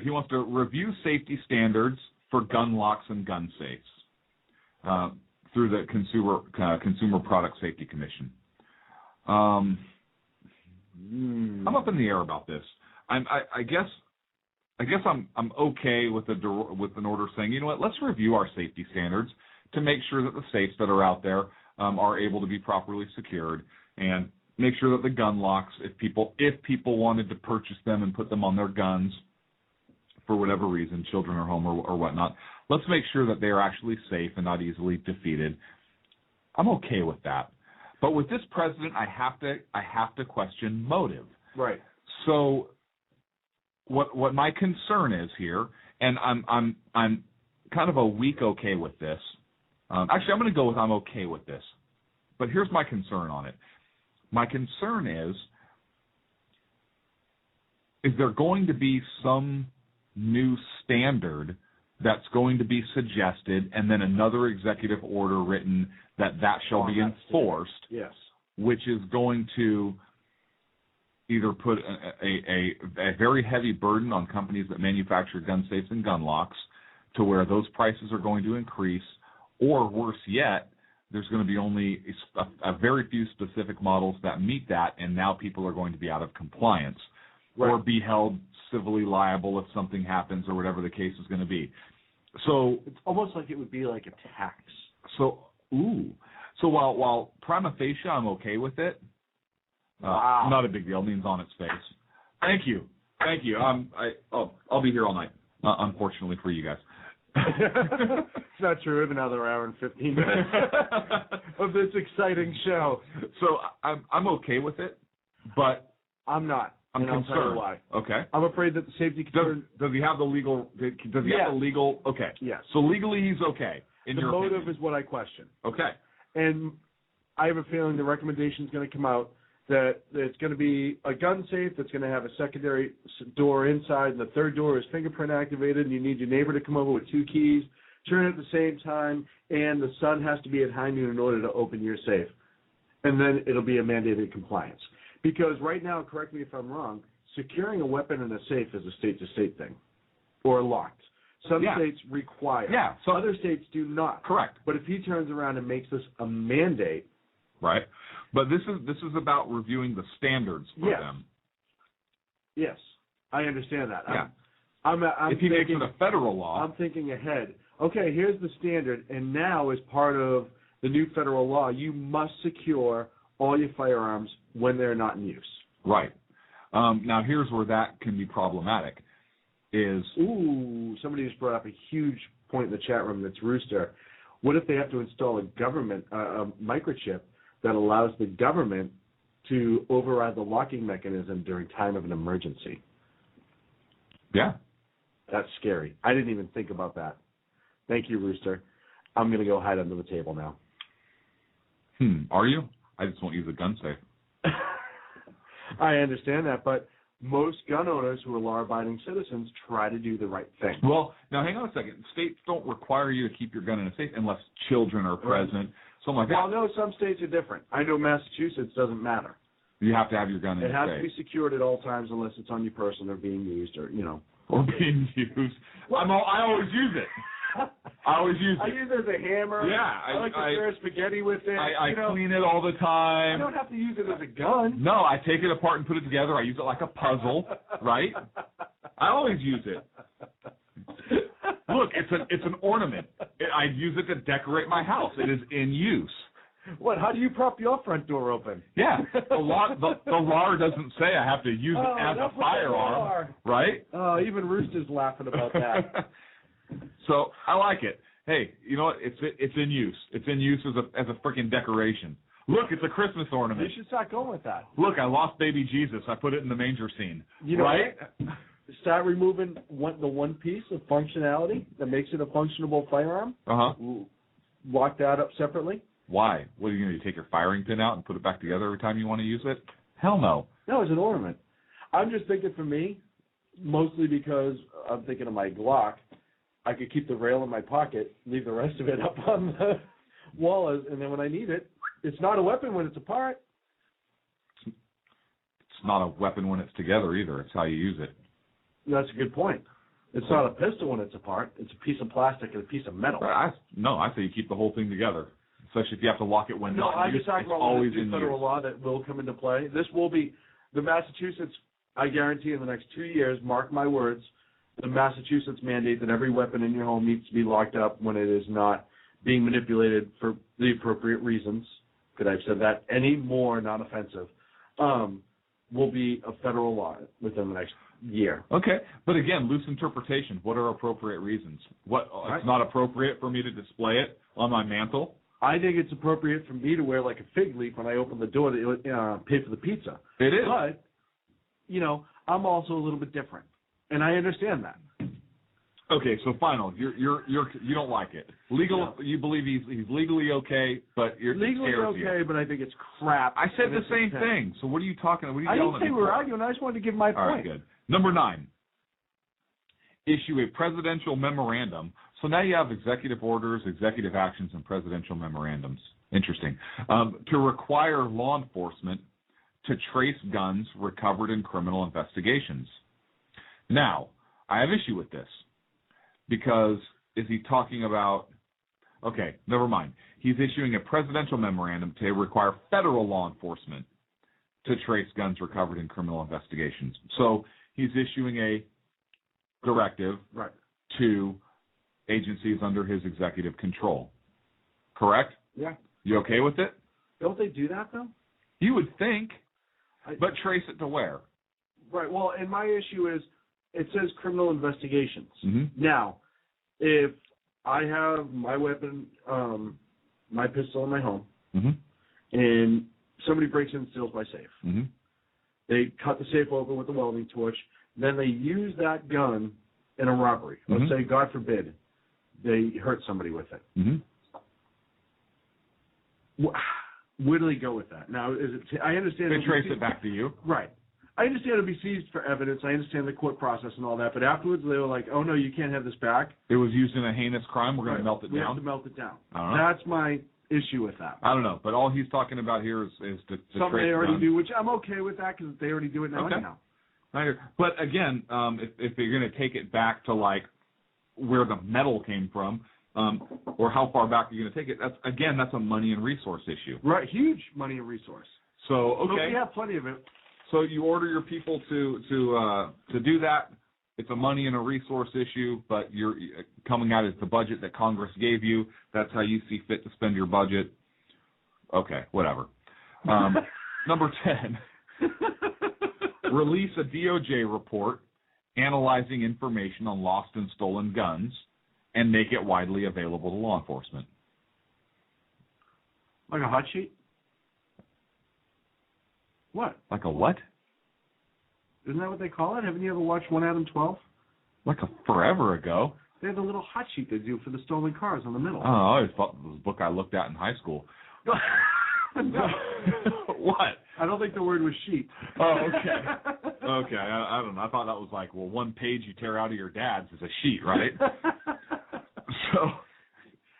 He wants to review safety standards for gun locks and gun safes through the Consumer Product Safety Commission. I'm up in the air about this. I guess I'm okay with an order saying, you know what, let's review our safety standards to make sure that the safes that are out there are able to be properly secured, and make sure that the gun locks, if people wanted to purchase them and put them on their guns for whatever reason, children are home or whatnot, let's make sure that they are actually safe and not easily defeated. I'm okay with that. But with this president, I have to question motive. Right. So, what my concern is here, and I'm kind of a weak okay with this. Actually, I'm going to go with I'm okay with this. But here's my concern on it. My concern is there going to be some new standard that's going to be suggested, and then another executive order written that shall be enforced, yes, which is going to either put a very heavy burden on companies that manufacture gun safes and gun locks to where those prices are going to increase, or worse yet, there's going to be only a very few specific models that meet that, and now people are going to be out of compliance or be held civilly liable if something happens or whatever the case is going to be. So it's almost like it would be like a tax. So while prima facie I'm okay with it, not a big deal. It means on its face. Thank you. I'll be here all night. Unfortunately for you guys. It's not true. We have another hour and 15 minutes of this exciting show. So I'm okay with it, but I'm not. I'm and concerned. I'll tell you why. Okay. I'm afraid that the safety concern... Does he have the legal... Does he have the legal... Okay. Yes. So legally he's okay, in the your motive opinion. is what I question. Okay. And I have a feeling the recommendation is going to come out that it's going to be a gun safe that's going to have a secondary door inside, and the third door is fingerprint activated, and you need your neighbor to come over with 2 keys, turn it at the same time, and the sun has to be behind you in order to open your safe. And then it'll be a mandated compliance. Because right now, correct me if I'm wrong, securing a weapon in a safe is a state-to-state thing, or locked. Some states require. Yeah. So other states do not. Correct. But if he turns around and makes this a mandate... Right. But this is about reviewing the standards for them. Yes. I understand that. Yeah. I'm if he makes it a federal law... I'm thinking ahead. Okay, here's the standard, and now as part of the new federal law, you must secure all your firearms when they're not in use. Right. Now, here's where that can be problematic. Somebody just brought up a huge point in the chat room. That's Rooster. What if they have to install a government microchip that allows the government to override the locking mechanism during time of an emergency? Yeah. That's scary. I didn't even think about that. Thank you, Rooster. I'm going to go hide under the table now. Are you? I just won't use a gun safe. I understand that, but most gun owners who are law-abiding citizens try to do the right thing. Well, now hang on a second. States don't require you to keep your gun in a safe unless children are present, something like that. Well, no, some states are different. I know Massachusetts doesn't matter. You have to have your gun in a safe. It has to be secured at all times unless it's on your person or being used or, Or being used. I always use it. I always use it. I use it as a hammer. Yeah. I like to stir spaghetti with it. I clean it all the time. I don't have to use it as a gun. No, I take it apart and put it together. I use it like a puzzle, right? I always use it. Look, it's an ornament. I use it to decorate my house. It is in use. What? How do you prop your front door open? Yeah, the law doesn't say I have to use it as a firearm, right? Oh, even Rooster's laughing about that. So I like it. Hey, you know what? It's in use. It's in use as a freaking decoration. Look, it's a Christmas ornament. You should start going with that. Look, I lost baby Jesus. I put it in the manger scene. You know right? What? Start removing the one piece of functionality that makes it a functionable firearm. Lock that up separately. Why? What are you going to do? Take your firing pin out and put it back together every time you want to use it? Hell no. No, it's an ornament. I'm just thinking for me, mostly because I'm thinking of my Glock. I could keep the rail in my pocket, leave the rest of it up on the wall, and then when I need it, it's not a weapon when it's apart. It's not a weapon when it's together either. It's how you use it. That's a good point. It's not a pistol when it's apart. It's a piece of plastic and a piece of metal. I say you keep the whole thing together, especially if you have to lock it when not used. I'm talking about the federal law that will come into play. This will be the Massachusetts, I guarantee in the next 2 years, mark my words, the Massachusetts mandate that every weapon in your home needs to be locked up when it is not being manipulated for the appropriate reasons. Could I have said that any more non-offensive? Will be a federal law within the next year. Okay, but again, loose interpretation. What are appropriate reasons? It's not appropriate for me to display it on my mantle? I think it's appropriate for me to wear like a fig leaf when I open the door to pay for the pizza. It is. But, I'm also a little bit different, and I understand that. Okay, so final, you don't like it. Legal, no. You believe he's legally okay, but you're legally okay, but I think it's crap. I said the same thing. So what are you talking? What are you I yelling didn't say we were arguing. I just wanted to give my point. All right, good. Number 9, issue a presidential memorandum. So now you have executive orders, executive actions, and presidential memorandums. Interesting. To require law enforcement to trace guns recovered in criminal investigations. Now, I have issue with this. Because is he talking about, okay, never mind. He's issuing a presidential memorandum to require federal law enforcement to trace guns recovered in criminal investigations. So he's issuing a directive to agencies under his executive control. Correct? Yeah. You okay with it? Don't they do that, though? You would think, but trace it to where? Right. Well, and my issue is, it says criminal investigations. Mm-hmm. Now, if I have my weapon, my pistol in my home, mm-hmm. and somebody breaks in and steals my safe, mm-hmm. They cut the safe open with a welding torch. Then they use that gun in a robbery. Let's say, God forbid, they hurt somebody with it. Where do they go with that? Now, is it? I understand. They trace it back to you. Right. I understand it'll be seized for evidence. I understand the court process and all that. But afterwards, they were like, oh, no, you can't have this back. It was used in a heinous crime. We're going to melt it down. We have to melt it down. I don't know. That's my issue with that. I don't know. But all he's talking about here is to something they already gun. do, which I'm okay with that because they already do it now anyhow. But again, if you're going to take it back to like where the metal came from, or how far back you're going to take it, that's a money and resource issue. Right, huge money and resource. So So we have plenty of it. So you order your people to do that. It's a money and a resource issue, but you're coming out as the budget that Congress gave you. That's how you see fit to spend your budget. Okay, whatever. Number 10, release a DOJ report analyzing information on lost and stolen guns and make it widely available to law enforcement. Like a hot sheet? What? Like a what? Isn't that what they call it? Haven't you ever watched One Adam 12? Like a forever ago. They have a little hot sheet they do for the stolen cars in the middle. Oh, I always thought it was a book I looked at in high school. No. What? I don't think the word was sheet. Oh, okay. Okay, I don't know. I thought that was like, well, one page you tear out of your dad's is a sheet, right? So...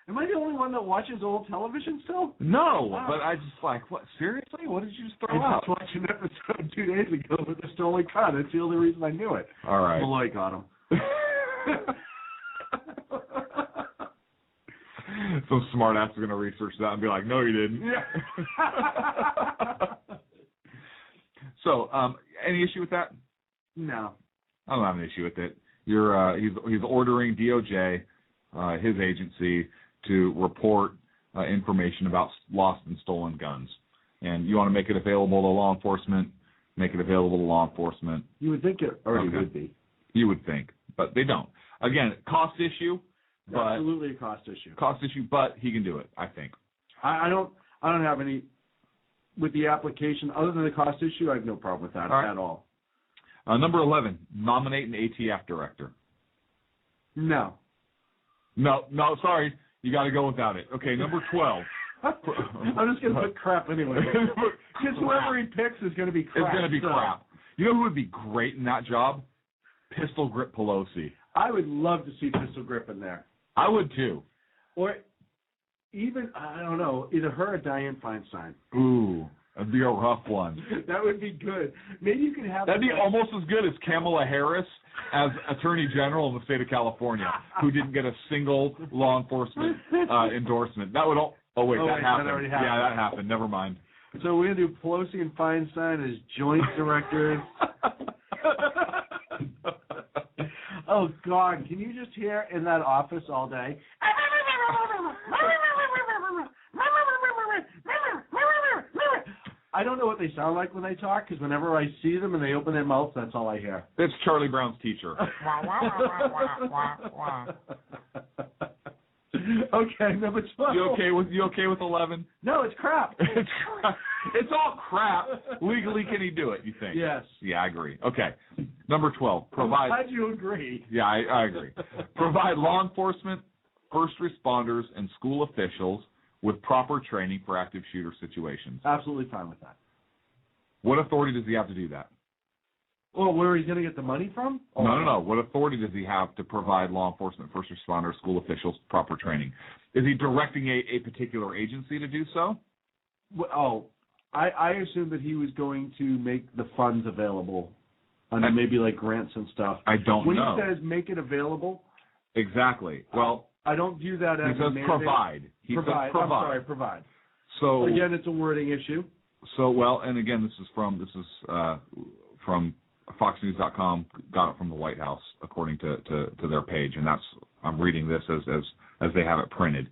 Am I the only one that watches old television still? No, wow. But I just like, what? Seriously? What did you just throw I out? just watched an episode 2 days ago with the stolen car. That's the only reason I knew it. All right. Malloy got him. Some smart ass is going to research that and be like, no, you didn't. Yeah. So, any issue with that? No. I don't have an issue with it. He's ordering DOJ, his agency, to report information about lost and stolen guns. And you want to make it available to law enforcement, make it available to law enforcement. You would think it already would be. You would think, but they don't. Again, cost issue. But absolutely a cost issue. Cost issue, but he can do it, I think. I don't have any, with the application, other than the cost issue, I have no problem with that at all. Number 11, nominate an ATF director. No, sorry. You got to go without it. Okay, number 12. I'm just going to put crap anyway. Because whoever he picks is going to be crap. It's going to be crap. You know who would be great in that job? Pistol Grip Pelosi. I would love to see Pistol Grip in there. I would too. Or even, I don't know, either her or Dianne Feinstein. Ooh, that'd be a rough one. That would be good. Maybe you could have... That'd be almost as good as Kamala Harris as Attorney General of the state of California, who didn't get a single law enforcement endorsement. That would all... Oh, wait, that happened. That already happened. Yeah, that happened. Never mind. So we're going to do Pelosi and Feinstein as joint directors. Oh, God, can you just hear in that office all day? I don't know what they sound like when they talk, because whenever I see them and they open their mouths, that's all I hear. It's Charlie Brown's teacher. Okay, number 12. You okay with 11? No, it's crap. It's crap. It's all crap. Legally, can he do it, you think? Yes. Yeah, I agree. Okay. Number 12. Provide. How'd you agree? Yeah, I agree. Provide law enforcement, first responders, and school officials with proper training for active shooter situations. Absolutely fine with that. What authority does he have to do that? Well, where are you going to get the money from? No. What authority does he have to provide law enforcement, first responders, school officials proper training? Is he directing a particular agency to do so? I assume that he was going to make the funds available under maybe like grants and stuff. I don't know. When he says make it available. Well, I don't view that as he says provide. He says provide. I'm sorry, provide. So again, it's a wording issue. So and again, this is from FoxNews.com. Got it from the White House, according to their page, and I'm reading this as they have it printed.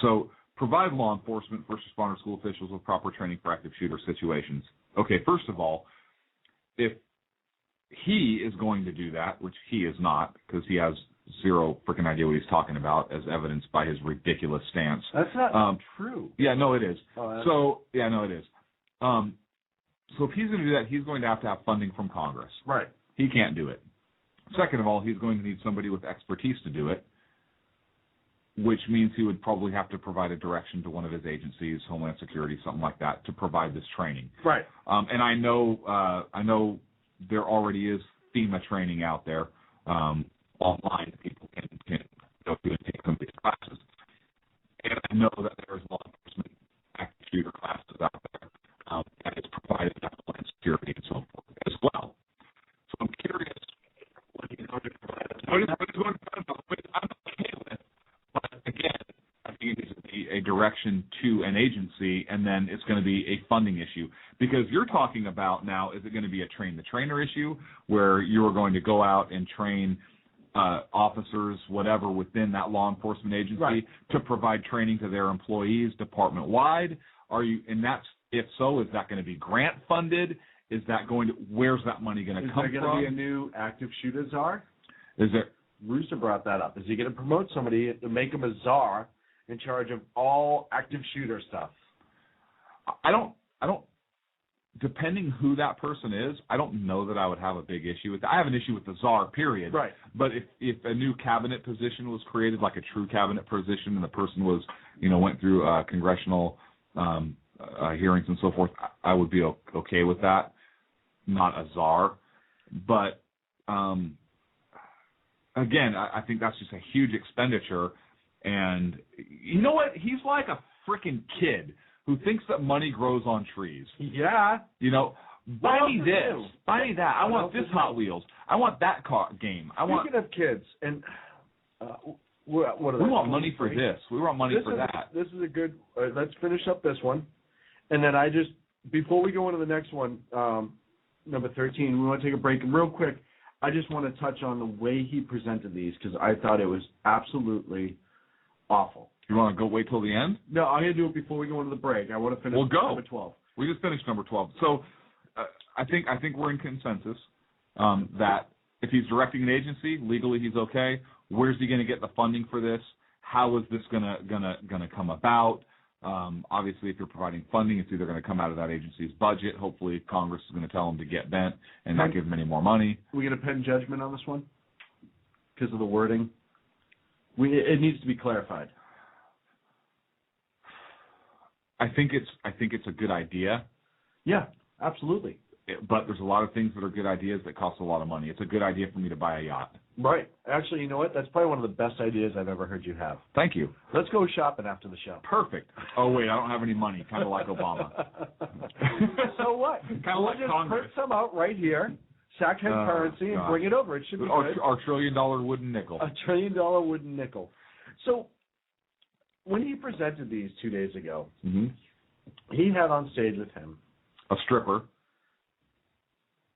So provide law enforcement, first responder, school officials with proper training for active shooter situations. Okay, first of all, if he is going to do that, which he is not, because he has zero freaking idea what he's talking about, as evidenced by his ridiculous stance. That's not true. Yeah, no, it is. Oh, so, yeah, no, it is. So if he's going to do that, he's going to have funding from Congress. Right. He can't do it. Second of all, he's going to need somebody with expertise to do it, which means he would probably have to provide a direction to one of his agencies, Homeland Security, something like that, to provide this training. Right. And I know there already is FEMA training out there online that people can go through and take some of these classes. And I know that there's law enforcement active shooter classes out there that is provided by Homeland Security and so forth as well. So I'm curious what he's going to provide. I'm okay with, but again, I think it needs to be a direction to an agency, and then it's going to be a funding issue. Because you're talking about now, is it going to be a train-the-trainer issue where you are going to go out and train officers, whatever, within that law enforcement agency to provide training to their employees department-wide? And that's, if so, is that going to be grant-funded? Is that where's that money going to come from? Is there going to be a new active shooter czar? Is there? Rooster brought that up. Is he going to promote somebody to make him a czar in charge of all active shooter stuff? I don't. Depending who that person is, I don't know that I would have a big issue with that. I have an issue with the czar, period. Right. But if a new cabinet position was created, like a true cabinet position, and the person was, went through congressional hearings and so forth, I would be okay with that. Not a czar, but again, I think that's just a huge expenditure. And you know what? He's like a freaking kid who thinks that money grows on trees. Yeah. Buy me this. Buy me that. I want this Hot Wheels. I want that car game. Speaking of kids, and we want money for this. We want money for that. This is a good. Let's finish up this one, and then before we go into the next one, number 13, we want to take a break. And real quick, I just want to touch on the way he presented these because I thought it was absolutely awful. You want to go wait till the end? No, I'm going to do it before we go into the break. I want to finish number 12. We just finished number 12. So I think we're in consensus that if he's directing an agency, legally he's okay. Where's he going to get the funding for this? How is this going to come about? Obviously, if you're providing funding, it's either going to come out of that agency's budget. Hopefully, Congress is going to tell them to get bent and not give them any more money. We're going to pen judgment on this one because of the wording. It needs to be clarified. I think it's a good idea. Yeah, absolutely. But there's a lot of things that are good ideas that cost a lot of money. It's a good idea for me to buy a yacht. Right. Actually, you know what? That's probably one of the best ideas I've ever heard you have. Thank you. Let's go shopping after the show. Perfect. Oh, wait, I don't have any money, kind of like Obama. So what? Kind of like just Congress. print some out right here, sackhead currency, and bring it over. It should be good. Our $1 trillion wooden nickel. $1 trillion wooden nickel. So when he presented these 2 days ago, he had on stage with him a stripper.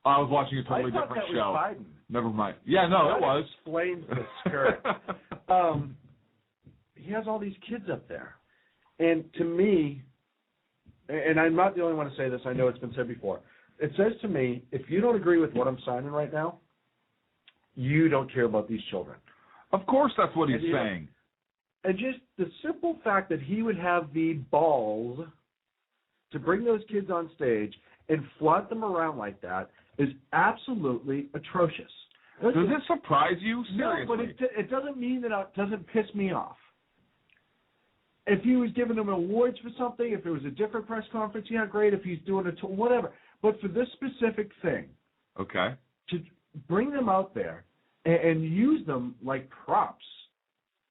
I was watching a totally different show. Was Biden. Never mind. Yeah, no, it was. Explains the skirt. He has all these kids up there. And to me, and I'm not the only one to say this, I know it's been said before, it says to me, if you don't agree with what I'm signing right now, you don't care about these children. Of course that's what he's saying. And just the simple fact that he would have the balls to bring those kids on stage and flaunt them around like that is absolutely atrocious. Does it surprise you? Seriously? No, but it doesn't mean that it doesn't piss me off. If he was giving them awards for something, if it was a different press conference, yeah, great. If he's doing it, whatever. But for this specific thing, okay, to bring them out there and use them like props,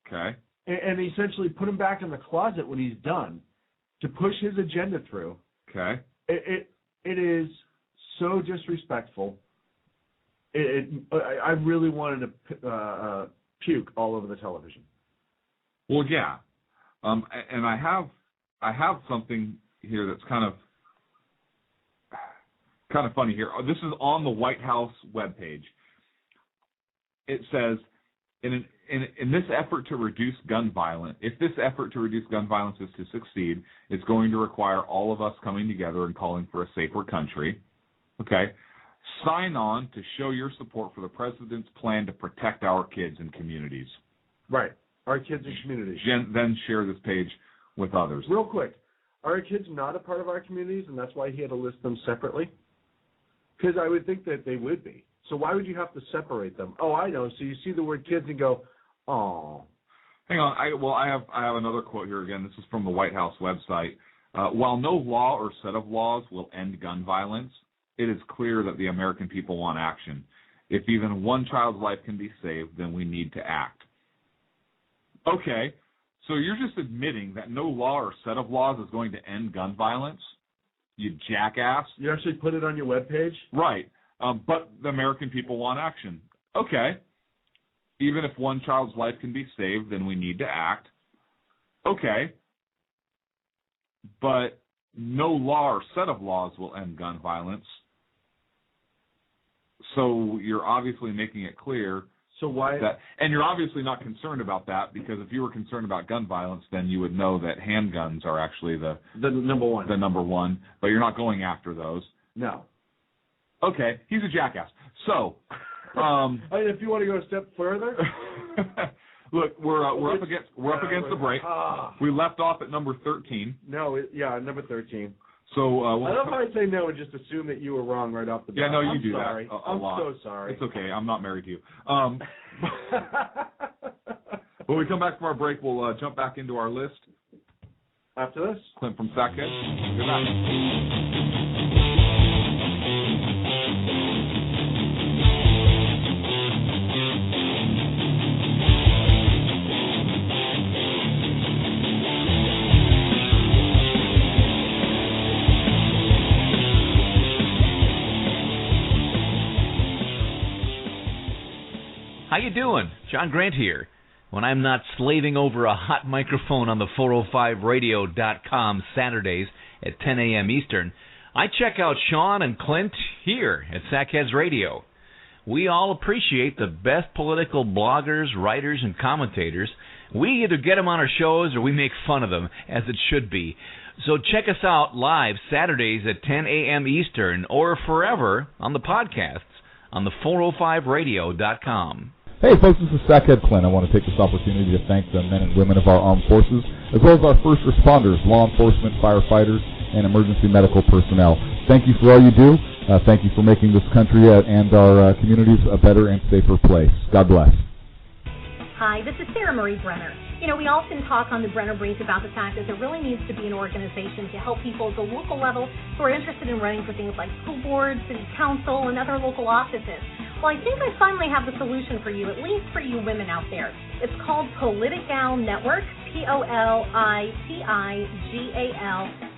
okay, and essentially put them back in the closet when he's done to push his agenda through, okay, it is so disrespectful. I really wanted to puke all over the television. Well, yeah, and I have something here that's kind of funny here. This is on the White House webpage. It says, in this effort to reduce gun violence, if this effort to reduce gun violence is to succeed, it's going to require all of us coming together and calling for a safer country. Okay. Sign on to show your support for the president's plan to protect our kids and communities. Right. Our kids and communities. Then share this page with others. Real quick. Are kids not a part of our communities, and that's why he had to list them separately? Because I would think that they would be. So why would you have to separate them? Oh, I know. So you see the word kids and go, oh. Hang on. I have another quote here again. This is from the White House website. While no law or set of laws will end gun violence, it is clear that the American people want action. If even one child's life can be saved, then we need to act. Okay, so you're just admitting that no law or set of laws is going to end gun violence? You jackass. You actually put it on your webpage? Right. But the American people want action. Okay. Even if one child's life can be saved, then we need to act. Okay. But no law or set of laws will end gun violence. So you're obviously making it clear. So why? And you're obviously not concerned about that, because if you were concerned about gun violence, then you would know that handguns are actually the number one. The number one, but you're not going after those. No. Okay, he's a jackass. So, if you want to go a step further, look, we're up against the break. We left off at number 13. No, number 13. So I love how I say no and just assume that you were wrong right off the bat. Yeah, no, you I'm do sorry. that a lot. I'm so sorry. It's okay. I'm not married to you. When we come back from our break, we'll jump back into our list. After this, Clint from Sackhead. Good night. How you doing? John Grant here. When I'm not slaving over a hot microphone on the 405radio.com Saturdays at 10 a.m. Eastern, I check out Sean and Clint here at Sackheads Radio. We all appreciate the best political bloggers, writers, and commentators. We either get them on our shows or we make fun of them, as it should be. So check us out live Saturdays at 10 a.m. Eastern or forever on the podcasts on the 405radio.com. Hey folks, this is Sackhead Clint. I want to take this opportunity to thank the men and women of our armed forces, as well as our first responders, law enforcement, firefighters, and emergency medical personnel. Thank you for all you do. Thank you for making this country and our communities a better and safer place. God bless. Hi, this is Sarah Marie Brenner. You know, we often talk on the Brenner Brief about the fact that there really needs to be an organization to help people at the local level who are interested in running for things like school boards, city council, and other local offices. Well, I think I finally have the solution for you, at least for you women out there. It's called Politigal Network, Politigal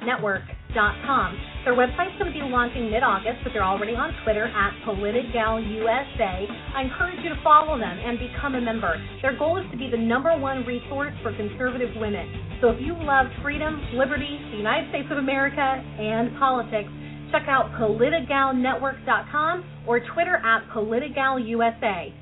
Network.com. Their website's going to be launching mid-August, but they're already on Twitter at PolitigalUSA. I encourage you to follow them and become a member. Their goal is to be the #1 resource for conservative women. So if you love freedom, liberty, the United States of America, and politics, check out PolitigalNetwork.com or Twitter at PolitigalUSA.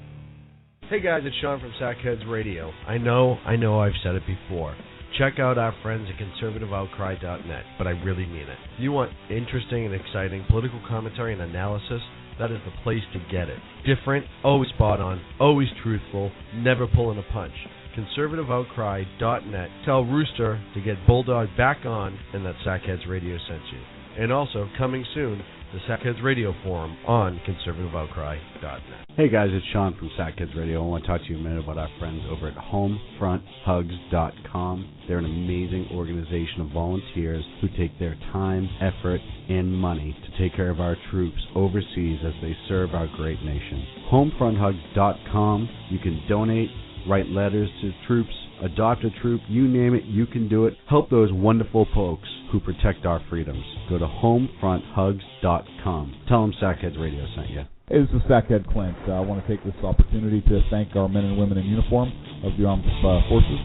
Hey guys, it's Sean from Sackheads Radio. I know I've said it before. Check out our friends at conservativeoutcry.net, but I really mean it. If you want interesting and exciting political commentary and analysis, that is the place to get it. Different, always spot on, always truthful, never pulling a punch. conservativeoutcry.net. Tell Rooster to get Bulldog back on and that Sackheads Radio sent you. And also, coming soon, the Sackheads Radio Forum on conservativeoutcry.net. Hey guys, it's Sean from Sackheads Radio. I want to talk to you a minute about our friends over at HomefrontHugs.com. They're an amazing organization of volunteers who take their time, effort, and money to take care of our troops overseas as they serve our great nation. HomefrontHugs.com. You can donate, write letters to troops, adopt a troop, you name it, you can do it. Help those wonderful folks who protect our freedoms. Go to HomefrontHugs.com. Tell them Sackheads Radio sent you. Hey, this is Sackhead Clint. I want to take this opportunity to thank our men and women in uniform of the armed forces.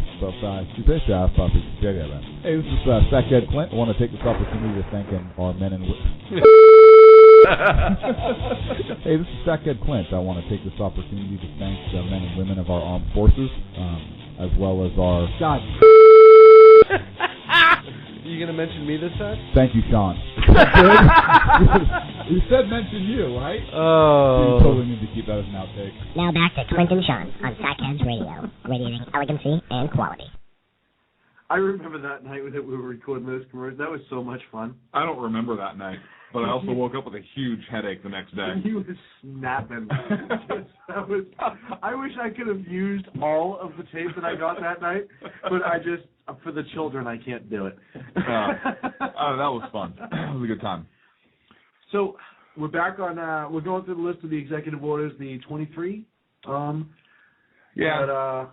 Hey, this is Sackhead Clint. I want to take this opportunity to thank our men and women. Hey, this is Sackhead Clint. I want to take this opportunity to thank the men and women of our armed forces, as well as our... God. You going to mention me this time? Thank you, Sean. You said mention you, right? Oh. You totally need to keep that as an outtake. Now back to Clint and Sean on Sackheads Radio, radiating elegancy and quality. I remember that night that we were recording those commercials. That was so much fun. I don't remember that night, but I also woke up with a huge headache the next day. He was snapping. I wish I could have used all of the tape that I got that night, but for the children, I can't do it. That was fun. It was a good time. So we're back on. We're going through the list of the executive orders, the 23. Yeah.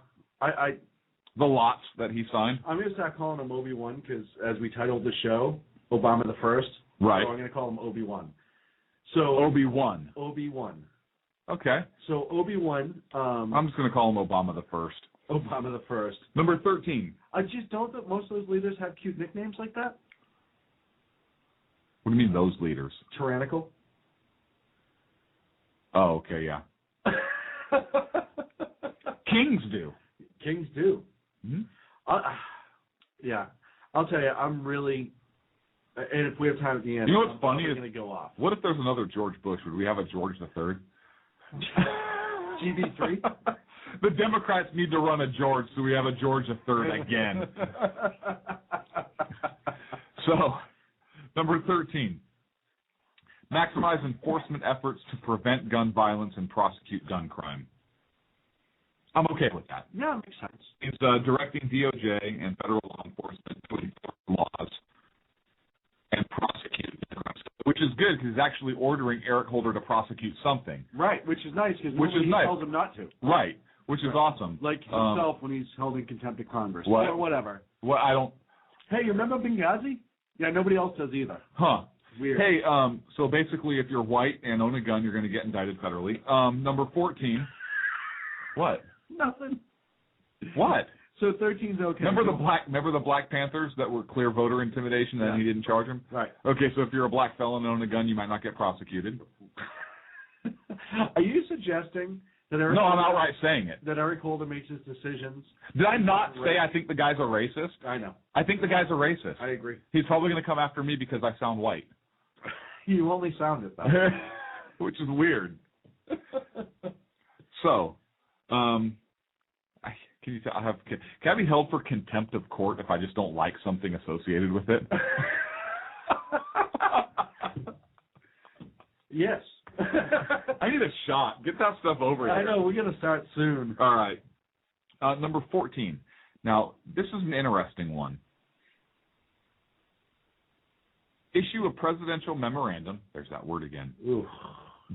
But the lots that he signed. I'm going to start calling him Obi-Wan because, as we titled the show, Obama the First. Right. So I'm going to call him Obi-Wan. So Obi-Wan. Obi-Wan. Okay. So Obi-Wan. I'm just going to call him Obama the First. Obama the First. Number 13. I just don't think most of those leaders have cute nicknames like that. What do you mean those leaders? Tyrannical. Oh, okay, yeah. Kings do. Kings do. Mm-hmm. Yeah. I'll tell you, I'm really, and if we have time at the end, you know what's funny is going to go off. What if there's another George Bush? Would we have a George III? GB3? The Democrats need to run a George, so we have a George III again. So, number 13. Maximize enforcement efforts to prevent gun violence and prosecute gun crime. I'm okay with that. Yeah, it makes sense. It's directing DOJ and federal law enforcement to enforce laws and prosecute gun crimes, which is good because he's actually ordering Eric Holder to prosecute something. Right, which is nice because he tells him not to. Right, which is awesome. Like himself when he's held in contempt of Congress. What? Or whatever. Well, I don't. Hey, you remember Benghazi? Yeah, nobody else does either. Huh. Weird. Hey, so basically if you're white and own a gun, you're going to get indicted federally. Number 14. What? Nothing. What? So 13's okay. Remember the Black Panthers that were clear voter intimidation and he didn't charge them? Right. Okay, so if you're a black felon and own a gun, you might not get prosecuted. Are you suggesting that Eric? No, I'm outright saying it. That Eric Holder makes his decisions. Did I not say I think the guy's a racist? I know. I think the guy's a racist. I agree. He's probably going to come after me because I sound white. You only sound it, though. Which is weird. So, can you tell? Can I be held for contempt of court if I just don't like something associated with it? Yes. I need a shot. Get that stuff over here. I know. We're going to start soon. All right. Number 14. Now, this is an interesting one. Issue a presidential memorandum, there's that word again,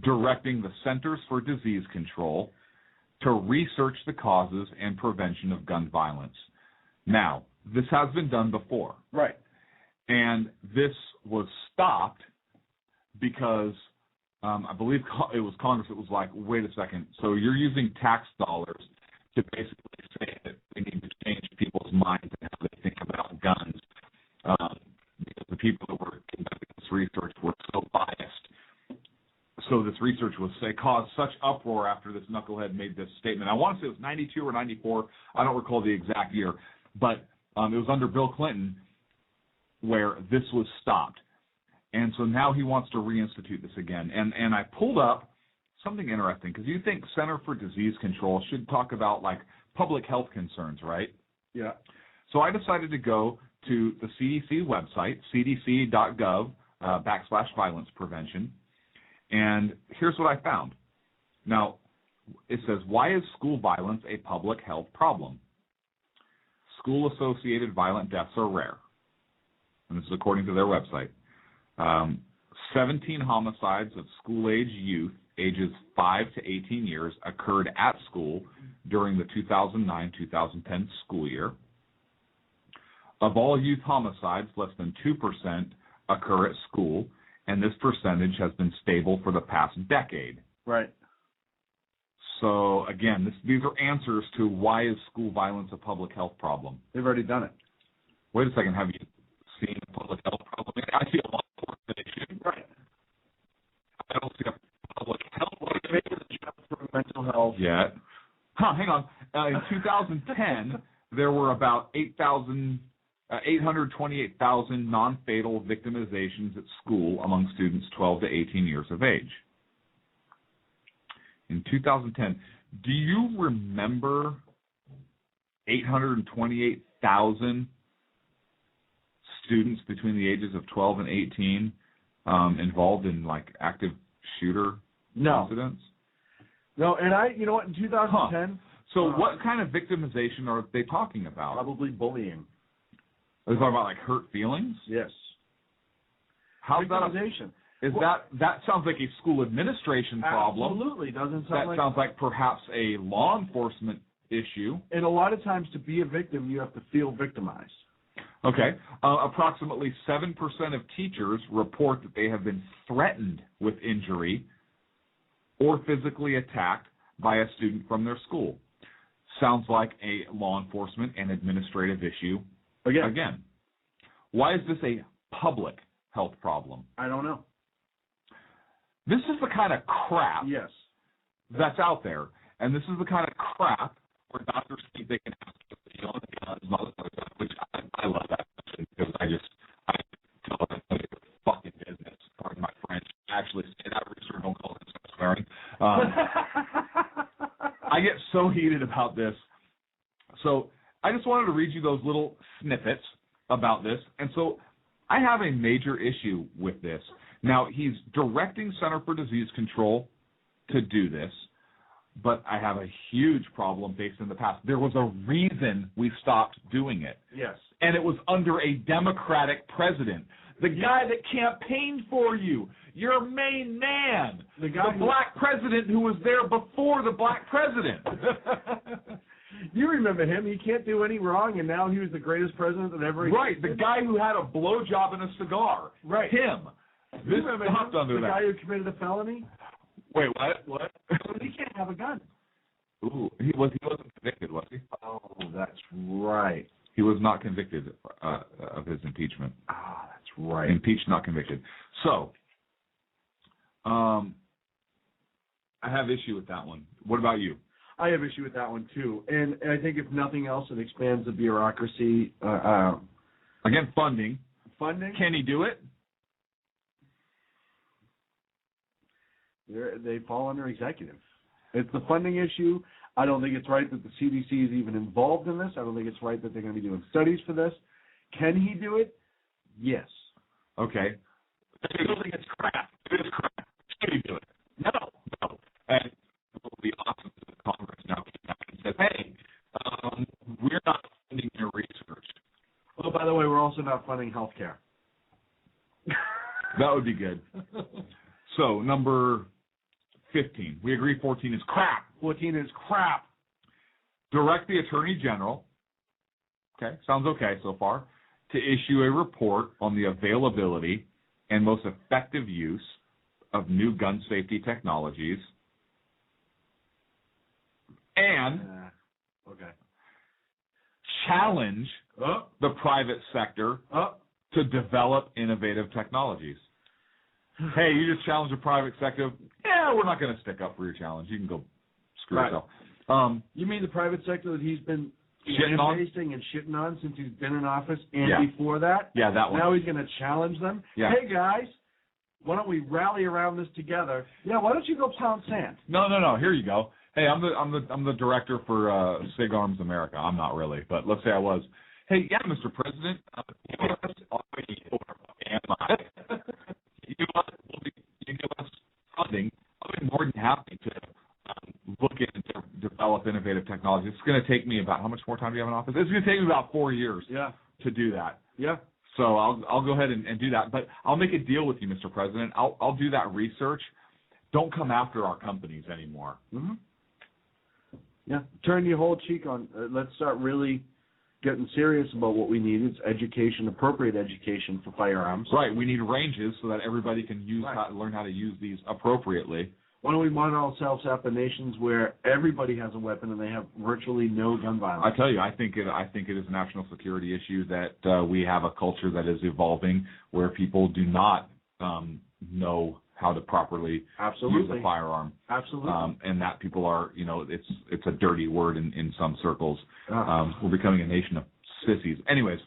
directing the Centers for Disease Control to research the causes and prevention of gun violence. Now, this has been done before. Right. And this was stopped because I believe it was Congress that was like, wait a second, so you're using tax dollars to basically say that we need to change people's minds and how they think about guns. Because the people that were conducting this research were so biased. So this research caused such uproar after this knucklehead made this statement. I want to say it was 92 or 94. I don't recall the exact year. But it was under Bill Clinton where this was stopped. And so now he wants to reinstitute this again. And I pulled up something interesting because you think Center for Disease Control should talk about, like, public health concerns, right? Yeah. So I decided to go to the CDC website, cdc.gov /violence prevention. And here's what I found. Now, it says, why is school violence a public health problem? School-associated violent deaths are rare. And this is according to their website. 17 homicides of school-age youth ages 5 to 18 years occurred at school during the 2009-2010 school year. Of all youth homicides, less than 2% occur at school, and this percentage has been stable for the past decade. Right. So, again, these are answers to why is school violence a public health problem. They've already done it. Wait a second, have you seen a public health problem? I see a lot of organization. Right. I don't see a public health organization for mental health yet. Hang on. In 2010, there were about 828,000 non-fatal victimizations at school among students 12 to 18 years of age. In 2010, do you remember 828,000 students between the ages of 12 and 18 involved in like active shooter incidents? No, and you know what, in 2010... So what kind of victimization are they talking about? Probably bullying. Are they talking about like hurt feelings? Yes. How's victimization? That sounds like a school administration problem. Absolutely. Doesn't sound that sounds like perhaps a law enforcement issue. And a lot of times to be a victim, you have to feel victimized. Okay. Approximately 7% of teachers report that they have been threatened with injury or physically attacked by a student from their school. Sounds like a law enforcement and administrative issue. Again. Why is this a public health problem? I don't know. This is the kind of crap that's out there. And this is the kind of crap where doctors think they can have which I love that because I tell them it's fucking business. Pardon my French. Actually, say that research, don't call it swearing. I get so heated about this. So I just wanted to read you those little snippets about this. And so I have a major issue with this. Now, he's directing Center for Disease Control to do this, but I have a huge problem based in the past. There was a reason we stopped doing it. Yes. And it was under a Democratic president. The guy that campaigned for you, your main man, the black president who was there before the black president. You remember him. He can't do any wrong, and now he was the greatest president that ever existed. Right, the guy who had a blowjob and a cigar. Right. Him. This stopped under the that. guy who committed a felony? Wait, what? He can't have a gun. Ooh, he wasn't convicted, was he? Oh, that's right. He was not convicted of his impeachment. Ah, that's right. Impeached, not convicted. So, I have issue with that one. What about you? I have issue with that one, too. And I think if nothing else, it expands the bureaucracy. Again, funding. Funding? Can he do it? They fall under executive. It's the funding issue. I don't think it's right that the CDC is even involved in this. I don't think it's right that they're going to be doing studies for this. Can he do it? Yes. Okay. I don't think it's crap. It is crap. Should he do it? No. And it will be awesome if the Congress now came out and says, hey, we're not funding your research. Oh, by the way, we're also not funding health care. That would be good. So, number 15. We agree 14 is crap. 14 is crap. Direct the Attorney General, okay, sounds okay so far, to issue a report on the availability and most effective use of new gun safety technologies and challenge the private sector to develop innovative technologies. Hey, you just challenge the private sector. Yeah, we're not going to stick up for your challenge. You can go screw yourself. You mean the private sector that he's been shitting and shitting on since he's been in office and before that? Yeah, that one. Now he's going to challenge them? Yeah. Hey, guys, why don't we rally around this together? Yeah, why don't you go pound sand? No. Here you go. Hey, I'm the director for SIG Arms America. I'm not really, but let's say I was. Hey, yeah, Mr. President, you give us funding. I'll be more than happy to look into develop innovative technology. It's going to take me about, how much more time do you have in office? It's going to take me about 4 years to do that. Yeah. So I'll go ahead and do that. But I'll make a deal with you, Mr. President. I'll do that research. Don't come after our companies anymore. Mm-hmm. Yeah. Turn your whole cheek on. Let's start really getting serious about what we need. It's education, appropriate education for firearms. Right. We need ranges so that everybody can learn how to use these appropriately. Why don't we model ourselves after nations where everybody has a weapon and they have virtually no gun violence? I tell you, I think it is a national security issue that we have a culture that is evolving where people do not know how to properly use a firearm. Absolutely. And that people are, it's a dirty word in some circles. We're becoming a nation of sissies. Anyways,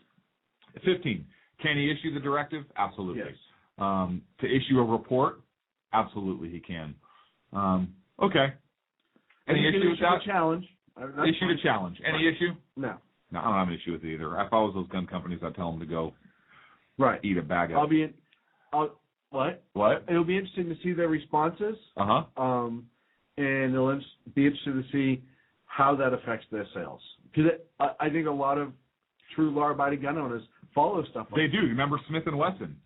15. Can he issue the directive? Absolutely. Yes. To issue a report? Absolutely he can. Okay. Any issue with that? Challenge. Issue to challenge. Any issue? No. No, I don't have an issue with it either. If I was those gun companies, I'd tell them to go right. eat a bag of. What? It'll be interesting to see their responses. And it'll be interesting to see how that affects their sales. Because I think a lot of true law-abiding gun owners follow stuff like They do. Remember Smith & Wesson?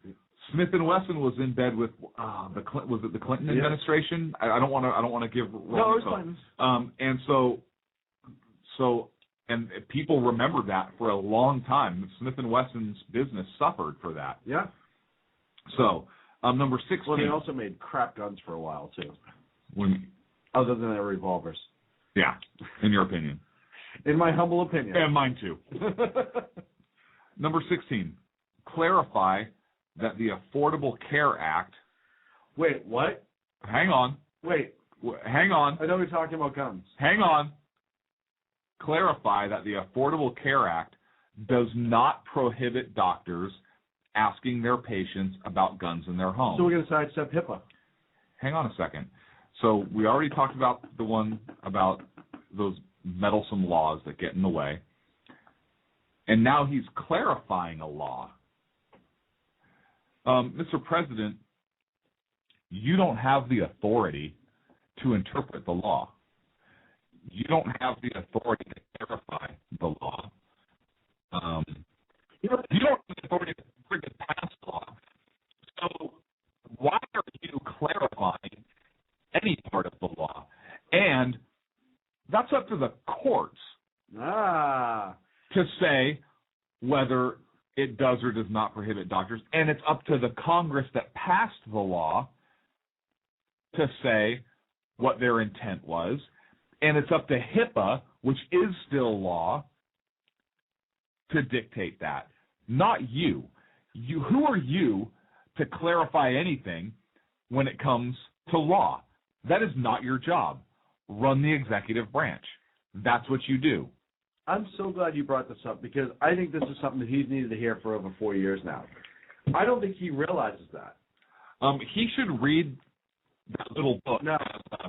Smith & Wesson was in bed with was it the Clinton administration? I don't want to give wrong. No, it was Clinton. And so people remember that for a long time. Smith & Wesson's business suffered for that. Yeah. So number 16. Well, they also made crap guns for a while too. Other than their revolvers. Yeah, in your opinion. In my humble opinion. And mine too. Number 16. Clarify that the Affordable Care Act. Wait, what? Hang on. Hang on. I know we're talking about guns. Hang on. Clarify that the Affordable Care Act does not prohibit doctors asking their patients about guns in their home. So we're going to sidestep HIPAA. Hang on a second. So we already talked about the one about those meddlesome laws that get in the way. And now he's clarifying a law. Mr. President, you don't have the authority to interpret the law. You don't have the authority to clarify the law. You don't have the authority to freaking pass the law. So why are you clarifying any part of the law? And that's up to the courts to say whether it does or does not prohibit doctors, and it's up to the Congress that passed the law to say what their intent was, and it's up to HIPAA, which is still law, to dictate that. Not you. Who are you to clarify anything when it comes to law? That is not your job. Run the executive branch. That's what you do. I'm so glad you brought this up because I think this is something that he's needed to hear for over 4 years now. I don't think he realizes that. He should read that little book. No.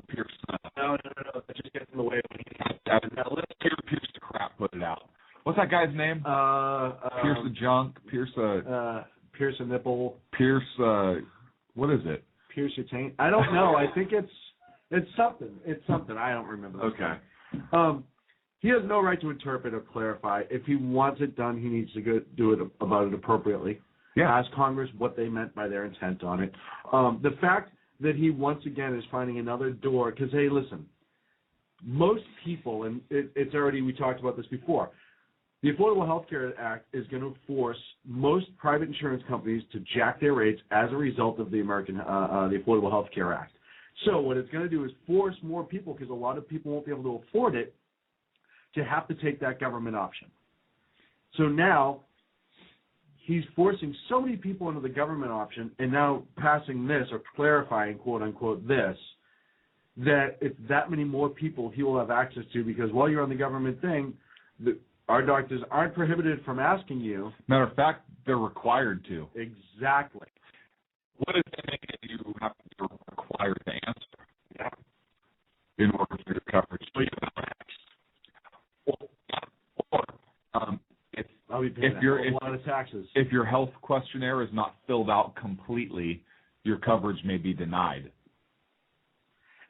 Pierce. No. That just gets in the way when let's hear Pierce the crap put it out. What's that guy's name? Pierce the junk. Pierce a nipple. Pierce. What is it? Pierce your taint. I don't know. I think it's something. It's something. I don't remember. Okay. He has no right to interpret or clarify. If he wants it done, he needs to go do it about it appropriately. Yeah. Ask Congress what they meant by their intent on it. The fact that he once again is finding another door, because, hey, listen, most people, and it's already, we talked about this before, the Affordable Health Care Act is going to force most private insurance companies to jack their rates as a result of the the Affordable Health Care Act. So what it's going to do is force more people, because a lot of people won't be able to afford it, to have to take that government option. So now he's forcing so many people into the government option and now passing this or clarifying, quote unquote, this, that it's that many more people he will have access to, because while you're on the government thing, our doctors aren't prohibited from asking you. Matter of fact, they're required to. Exactly. What is the thing that you have to be required to answer? Yeah. In order for your coverage to be a lot of taxes. If your health questionnaire is not filled out completely, your coverage may be denied.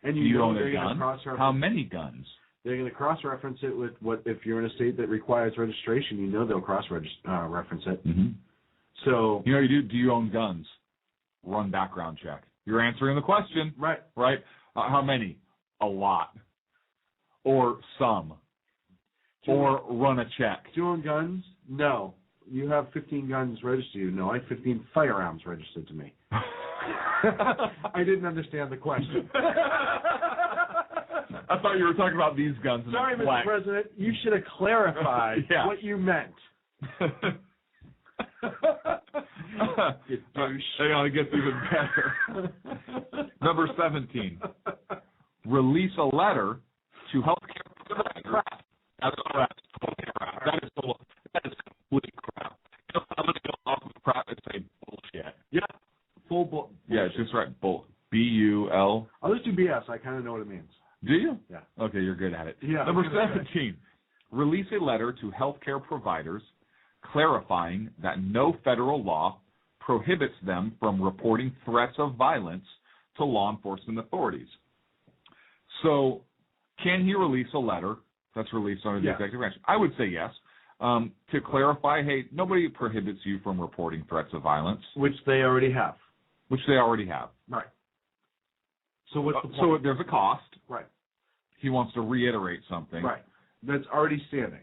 And do you own a gun? How many guns? They're going to cross-reference it with what, if you're in a state that requires registration, they'll cross-reference it. Mm-hmm. So you do. Do you own guns? Run background check. You're answering the question. Right. Right. How many? A lot. Or some. Or run a check. Do you own guns? No. You have 15 guns registered to you. No, I have 15 firearms registered to me. I didn't understand the question. I thought you were talking about these guns. Sorry, Mr. President. You should have clarified what you meant. You douche. Hang on, it gets even better. Number 17. Release a letter to healthcare providers. That is complete crap. I'm going to go off of crap and say bullshit. Yeah. Full bullshit. Yeah, it's just right. B-U-L. I'll just do BS. I kind of know what it means. Do you? Yeah. Okay, you're good at it. Yeah. Number 17. Release a letter to healthcare providers clarifying that no federal law prohibits them from reporting threats of violence to law enforcement authorities. So can he release a letter that's released under the executive branch? I would say yes. To clarify, hey, nobody prohibits you from reporting threats of violence. Which they already have. Right. So what's the point? So there's a cost. Right. He wants to reiterate something. Right. That's already standing.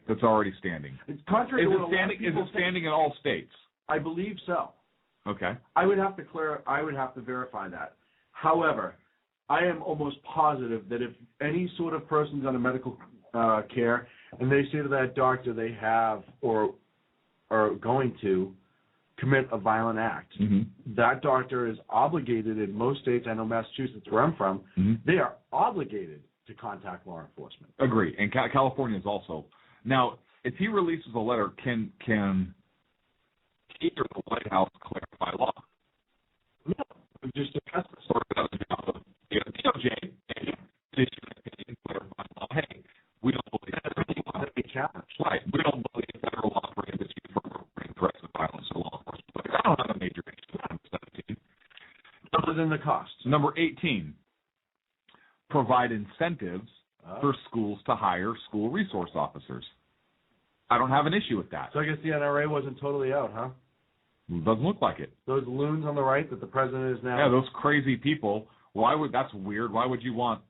It's contrary is to it what standing? Is it standing in all states? I believe so. Okay. I would have to verify that. However, I am almost positive that if any sort of person's under medical care and they say to that doctor they have or are going to commit a violent act, that doctor is obligated in most states, I know Massachusetts where I'm from, they are obligated to contact law enforcement. Agree. And California is also. Now, if he releases a letter, can he or the White House clarify law? No. Just a test sort of the job of DOJ and issue an opinion, clarify law. Hey, we don't believe federal law. Right. We don't believe federal law prohibits you from reporting threats of violence to law enforcement. But I don't have a major issue with number 17. Other than the cost. Number 18. Provide incentives for schools to hire school resource officers. I don't have an issue with that. So I guess the NRA wasn't totally out, huh? Doesn't look like it. Those loons on the right that the president is now. Yeah, those crazy people. That's weird. Why would you want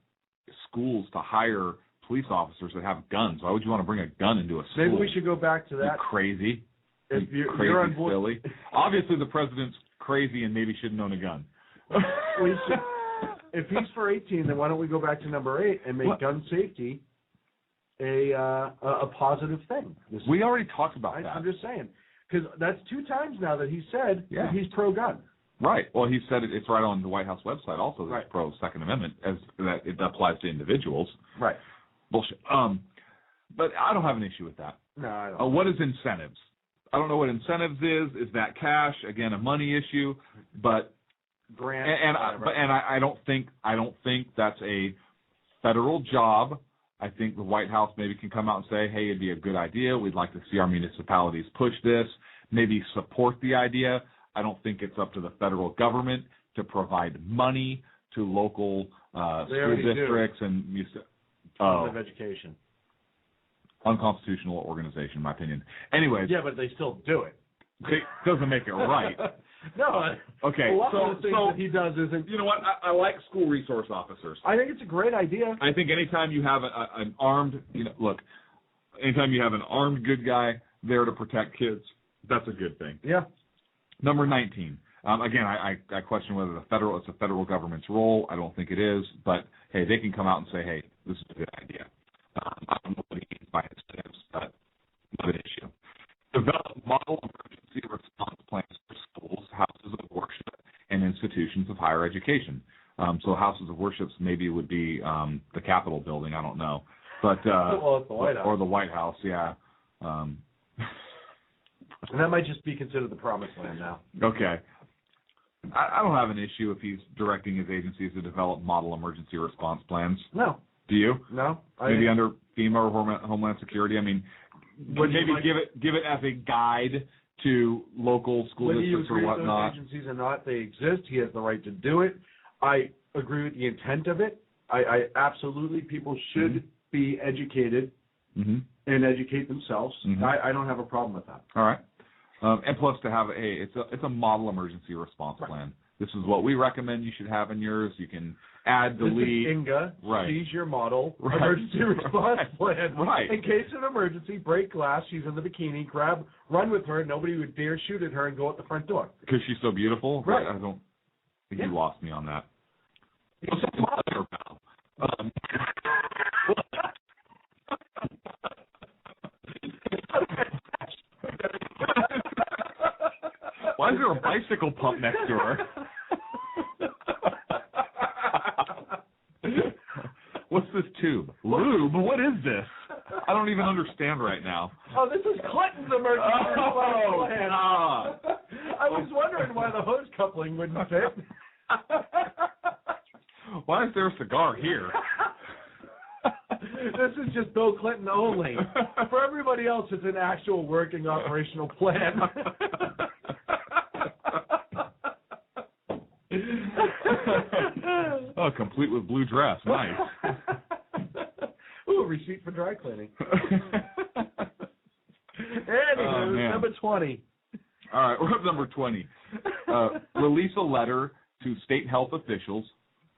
schools to hire police officers that have guns? Why would you want to bring a gun into a school? Maybe we should go back to that. You're crazy. If you're on board. Silly. Obviously, the president's crazy and maybe shouldn't own a gun. If he's for 18, then why don't we go back to number 8 and make gun safety a positive thing? We already talked about that. I'm just saying. Because that's 2 times now that he said that he's pro-gun. Right. Well, he said it's right on the White House website also that it's pro-Second Amendment, as that it applies to individuals. Right. Bullshit. But I don't have an issue with that. No, I don't. What is incentives? I don't know what incentives is. Is that cash? Again, a money issue. But grant. I don't think that's a federal job. I think the White House maybe can come out and say, hey, it'd be a good idea. We'd like to see our municipalities push this, maybe support the idea. I don't think it's up to the federal government to provide money to local school districts and of education. Unconstitutional organization, in my opinion. Anyways. Yeah, but they still do it. It doesn't make it right. No. Okay. A lot of the things that he does isn't. You know what? I like school resource officers. I think it's a great idea. I think anytime you have an armed, anytime you have an armed good guy there to protect kids, that's a good thing. Yeah. Number 19. Again, I question whether it's a federal government's role. I don't think it is, but hey, they can come out and say, hey, this is a good idea. I don't know what he means by incentives, but not an issue. Develop model emergency response plans for schools, houses of worship, and institutions of higher education. So houses of worship maybe would be the Capitol building. I don't know, but it's the White House. Or the White House, yeah. And that might just be considered the promised land now. Okay. I don't have an issue if he's directing his agencies to develop model emergency response plans. No. Do you? No. Maybe under FEMA or Homeland Security. I mean, maybe give it as a guide to local school districts or whatnot. Whether you agree with those agencies or not, they exist. He has the right to do it. I agree with the intent of it. I absolutely, people should be educated and educate themselves. I don't have a problem with that. All right. And plus to have it's a model emergency response plan. This is what we recommend you should have in yours. You can add, delete. This is Inga. She's your model emergency response plan. Right. In case of emergency, break glass. She's in the bikini. Run with her. Nobody would dare shoot at her and go out the front door. Because she's so beautiful. Right. I don't think you lost me on that. Why is there a bicycle pump next to her? What's this tube? Lube? What is this? I don't even understand right now. Oh, this is Clinton's emergency response plan. I was wondering why the hose coupling wouldn't fit. Why is there a cigar here? This is just Bill Clinton only. For everybody else, it's an actual working operational plan. Oh, complete with blue dress. Nice. Ooh, receipt for dry cleaning. Anywho, number 20. All right, we're up number 20. Release a letter to state health officials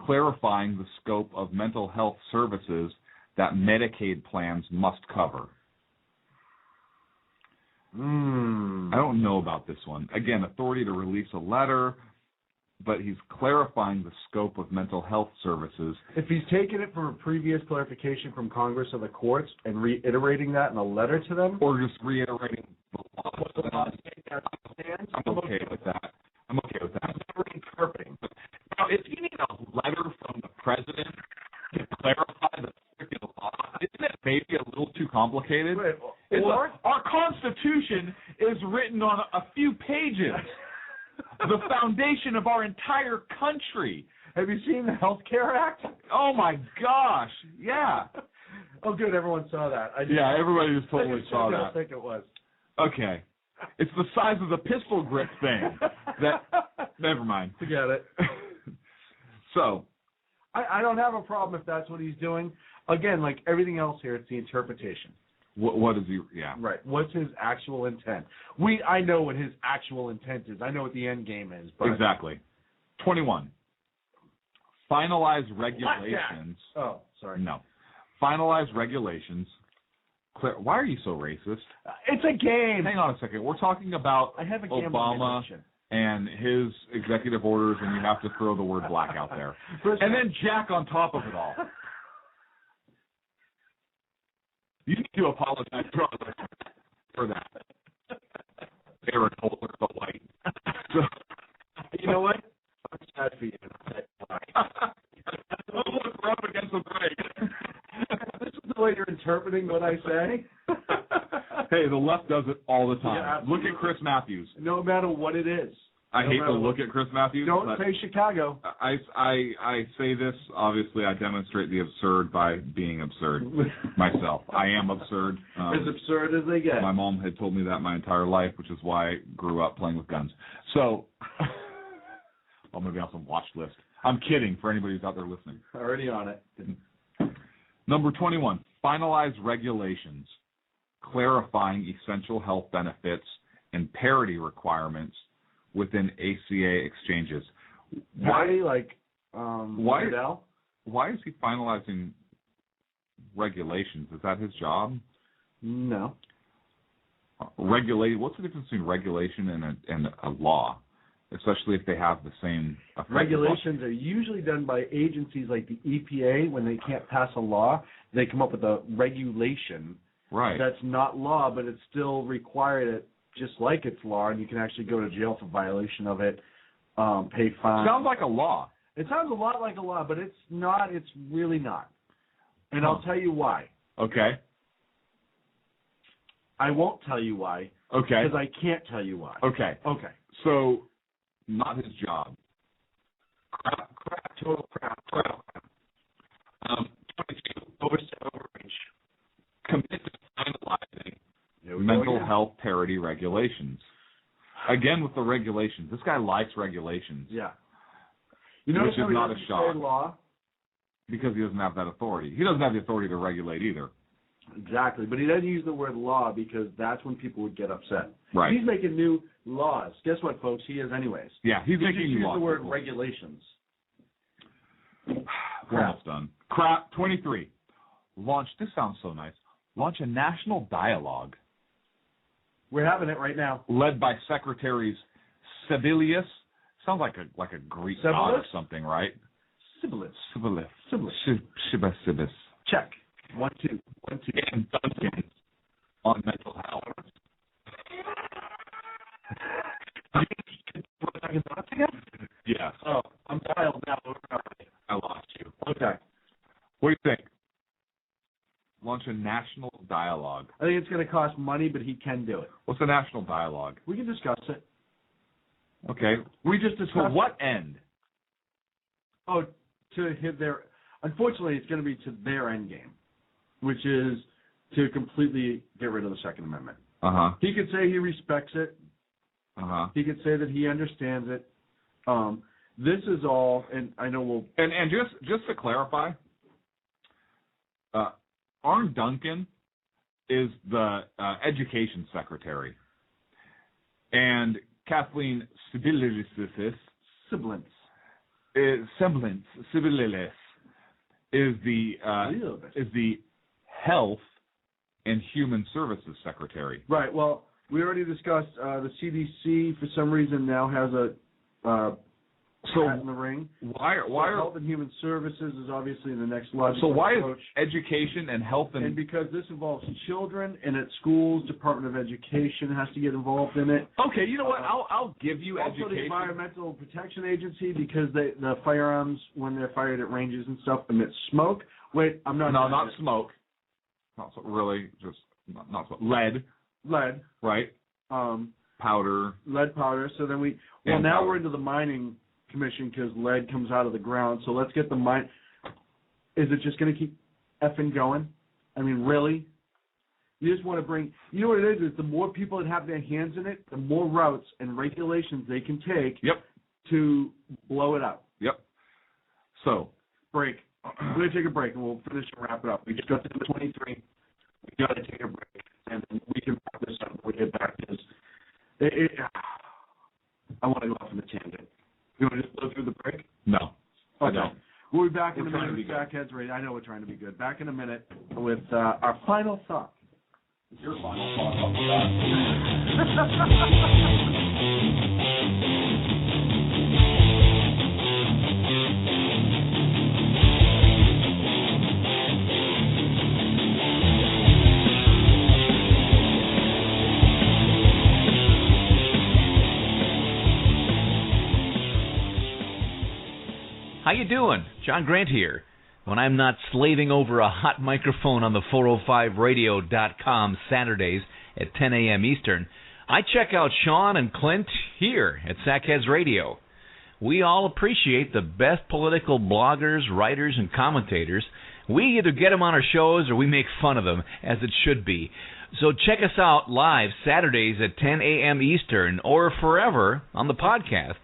clarifying the scope of mental health services that Medicaid plans must cover. I don't know about this one. Again, authority to release a letter, but he's clarifying the scope of mental health services. If he's taken it from a previous clarification from Congress or the courts and reiterating that in a letter to them, or just reiterating the law, I'm okay with that. I'm okay with that. Reinterpreting. Now, if you need a letter from the president to clarify the freaking law, isn't it maybe a little too complicated? Our Constitution is written on a few pages. The foundation of our entire country. Have you seen the Health Care Act? Oh, my gosh. Yeah. Oh, good. Everyone saw that. Yeah, everybody just totally saw that. I think it was. Okay. It's the size of the pistol grip thing. Never mind. Forget it. So. I don't have a problem if that's what he's doing. Again, like everything else here, it's the interpretation. What is he? Yeah. Right. What's his actual intent? I know what his actual intent is. I know what the end game is. But exactly. 21. Finalize regulations. Oh, sorry. No. Finalize regulations. Why are you so racist? It's a game. Hang on a second. We're talking about Obama and his executive orders, and you have to throw the word black out there. And then Jack on top of it all. You need to apologize for that. Aaron Holder, the white. So, you know what? I'm sad for you. We're up against the break. This is the way you're interpreting what I say. Hey, the left does it all the time. Yeah, look at Chris Matthews. No matter what it is. I hate to look at Chris Matthews. Don't say Chicago. I say this, obviously I demonstrate the absurd by being absurd myself. I am absurd. As absurd as they get. My mom had told me that my entire life, which is why I grew up playing with guns. So, I'm going to be on some watch list. I'm kidding for anybody who's out there listening. Already on it. Number 21, finalize regulations clarifying essential health benefits and parity requirements within ACA exchanges. Why is he finalizing regulations? Is that his job? No. What's the difference between regulation and a law, especially if they have the same effect? Regulations are usually done by agencies like the EPA. When they can't pass a law, they come up with a regulation. Right. That's not law, but it's still required just like it's law, and you can actually go to jail for violation of it, pay fines. Sounds like a law. It sounds a lot like a law, but it's not. It's really not. And I'll tell you why. Okay. I won't tell you why. Okay. Because I can't tell you why. Okay. Okay. So, not his job. Total crap. 22. Overreach. Commit to finalizing mental health parity regulations. Again, with the regulations. This guy likes regulations. Yeah. Which is not a shock. Law? Because he doesn't have that authority. He doesn't have the authority to regulate either. Exactly. But he doesn't use the word law because that's when people would get upset. Right. He's making new laws. Guess what, folks? He is anyways. Yeah, he's making new laws. Use the word regulations. We're almost done. 23. This sounds so nice. Launch a national dialogue. We're having it right now. Led by Secretaries Sebelius. Sounds like a Greek god or something, right? Sibyllus. Check. 1, 2. And Duncan on mental health. Yes. Oh, I'm dialed now. I lost you. Okay. What do you think? Launch a national dialogue. I think it's going to cost money, but he can do it. What's a national dialogue? We can discuss it. Okay. We just discussed. To what end? Oh, to hit their. Unfortunately, it's going to be to their end game. which is to completely get rid of the Second Amendment. Uh-huh. He could say he respects it. Uh-huh. He could say that he understands it. This is all, and I know we'll... And just to clarify, Arne Duncan is the education secretary, and Kathleen Sibililis is the health and human services secretary. Right. Well, we already discussed the CDC for some reason now has a hat in the ring. Why are Health and Human Services is obviously the next logical So why approach. is education and health and because this involves children, and at schools, Department of Education has to get involved in it. Okay, you know what? I'll give you also education. The Environmental Protection Agency, because the firearms, when they're fired at ranges and stuff, emit smoke. Wait, I'm not. No, not smoke. Not really, just not smoke. Lead. Right. Powder. Lead powder. So then now we're into the mining commission because lead comes out of the ground. So let's get the mine. Is it just going to keep effing going? I mean, really? You just want to bring. You know what it is the more people that have their hands in it, the more routes and regulations they can take. Yep. To blow it up. Yep. So break. We're going to take a break and we'll finish and wrap it up. We just got to number 23. We got to take a break and then we can wrap this up when we get back. I want to go off on a tangent. You want to just blow through the break? No. Okay. I don't. We'll be back in We're a trying minute to with be Backheads Radio. I know we're trying to be good. Back in a minute with our final thought. Your final thought. How you doing? John Grant here. When I'm not slaving over a hot microphone on the 405radio.com Saturdays at 10 a.m. Eastern, I check out Sean and Clint here at Sackheads Radio. We all appreciate the best political bloggers, writers, and commentators. We either get them on our shows or we make fun of them, as it should be. So check us out live Saturdays at 10 a.m. Eastern or forever on the podcasts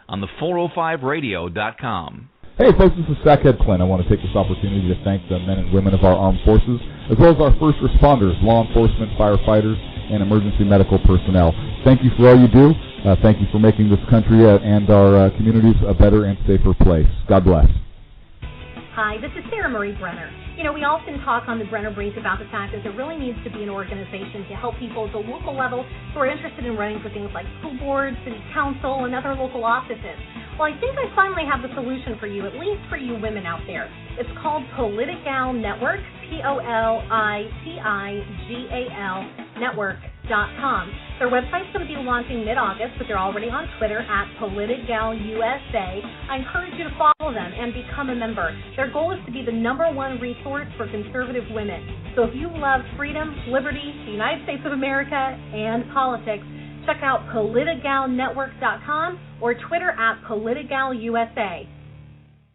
on the 405radio.com. Hey folks, this is Sackhead Clint. I want to take this opportunity to thank the men and women of our armed forces, as well as our first responders, law enforcement, firefighters, and emergency medical personnel. Thank you for all you do. Thank you for making this country and our communities a better and safer place. God bless. Hi, this is Sarah Marie Brenner. You know, we often talk on the Brenner Brief about the fact that there really needs to be an organization to help people at the local level who are interested in running for things like school boards, city council, and other local offices. Well, I think I finally have the solution for you, at least for you women out there. It's called Politigal Network, Politigal Network.com. Their website's going to be launching mid-August, but they're already on Twitter at PolitigalUSA. I encourage you to follow them and become a member. Their goal is to be the #1 resource for conservative women. So if you love freedom, liberty, the United States of America, and politics, check out PolitigalNetwork.com or Twitter at PolitigalUSA.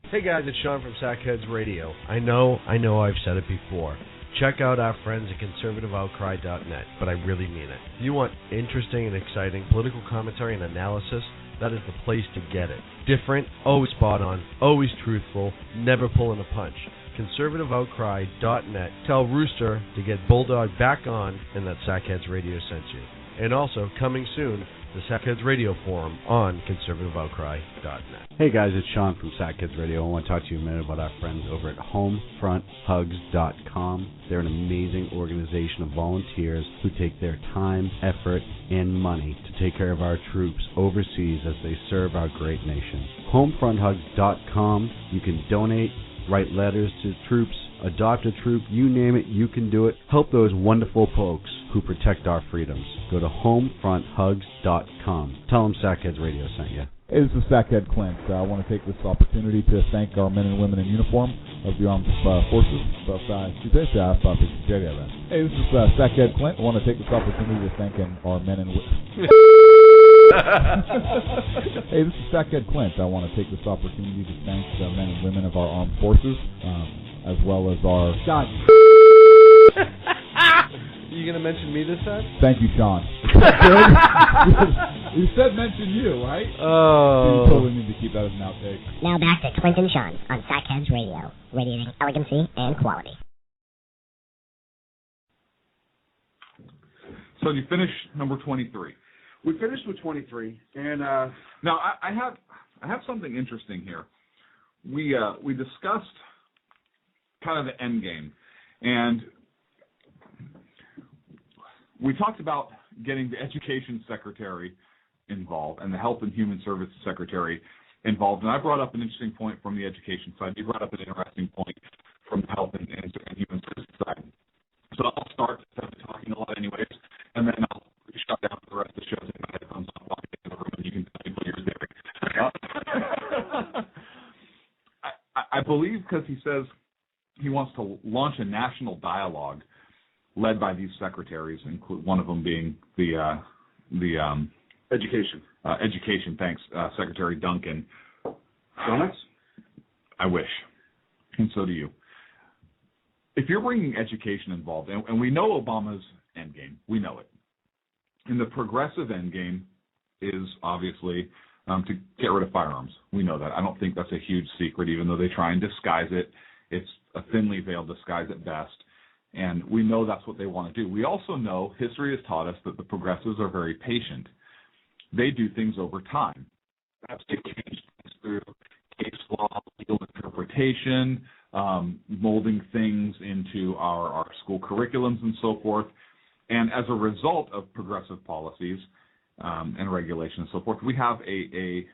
Hey guys, it's Sean from Sackheads Radio. I know I've said it before. Check out our friends at conservativeoutcry.net, but I really mean it. If you want interesting and exciting political commentary and analysis, that is the place to get it. Different, always spot on, always truthful, never pulling a punch. conservativeoutcry.net. Tell Rooster to get Bulldog back on and that Sackheads Radio sent you. And also, coming soon, the Sackheads Radio Forum on conservativeoutcry.net. Hey guys, it's Sean from Sackheads Radio. I want to talk to you a minute about our friends over at HomefrontHugs.com. They're an amazing organization of volunteers who take their time, effort, and money to take care of our troops overseas as they serve our great nation. HomefrontHugs.com. You can donate, write letters to troops, adopt a troop, you name it, you can do it. Help those wonderful folks who protect our freedoms. Go to HomefrontHugs.com. Tell them Sackheads Radio sent you. Hey, this is Sackhead Clint. I want to take this opportunity to thank our men and women in uniform of the armed forces. Hey, this is Sackhead Clint. I want to take this opportunity to thank our men and women. Hey, this is Sackhead Clint. I want to take this opportunity to thank the men and women of our armed forces, as well as our... God. You going to mention me this time? Thank you, Sean. You said mention you, right? Oh. You totally need to keep that as an outtake. Now back to Clint and Sean on Sackheads Radio, radiating elegancy and quality. So you finish number 23. We finished with 23, and now I have something interesting here. We discussed kind of the end game, and we talked about getting the Education Secretary involved and the Health and Human Services Secretary involved. And I brought up an interesting point from the education side. You brought up an interesting point from the Health and Human Services side. So I'll start talking a lot anyways, and then I'll shut down for the rest of the show. Take my headphones off, walk into the room, and you can tell me what yours there. I believe because he says he wants to launch a national dialogue led by these secretaries, one of them being the education. Education, thanks, Secretary Duncan. Donuts? I wish, and so do you. If you're bringing education involved, and we know Obama's endgame, we know it, and the progressive endgame is obviously to get rid of firearms. We know that. I don't think that's a huge secret, even though they try and disguise it. It's a thinly veiled disguise at best. And we know that's what they want to do. We also know history has taught us that the progressives are very patient. They do things over time. They change things through case law, legal interpretation, molding things into our school curriculums and so forth. And as a result of progressive policies and regulation and so forth, we have a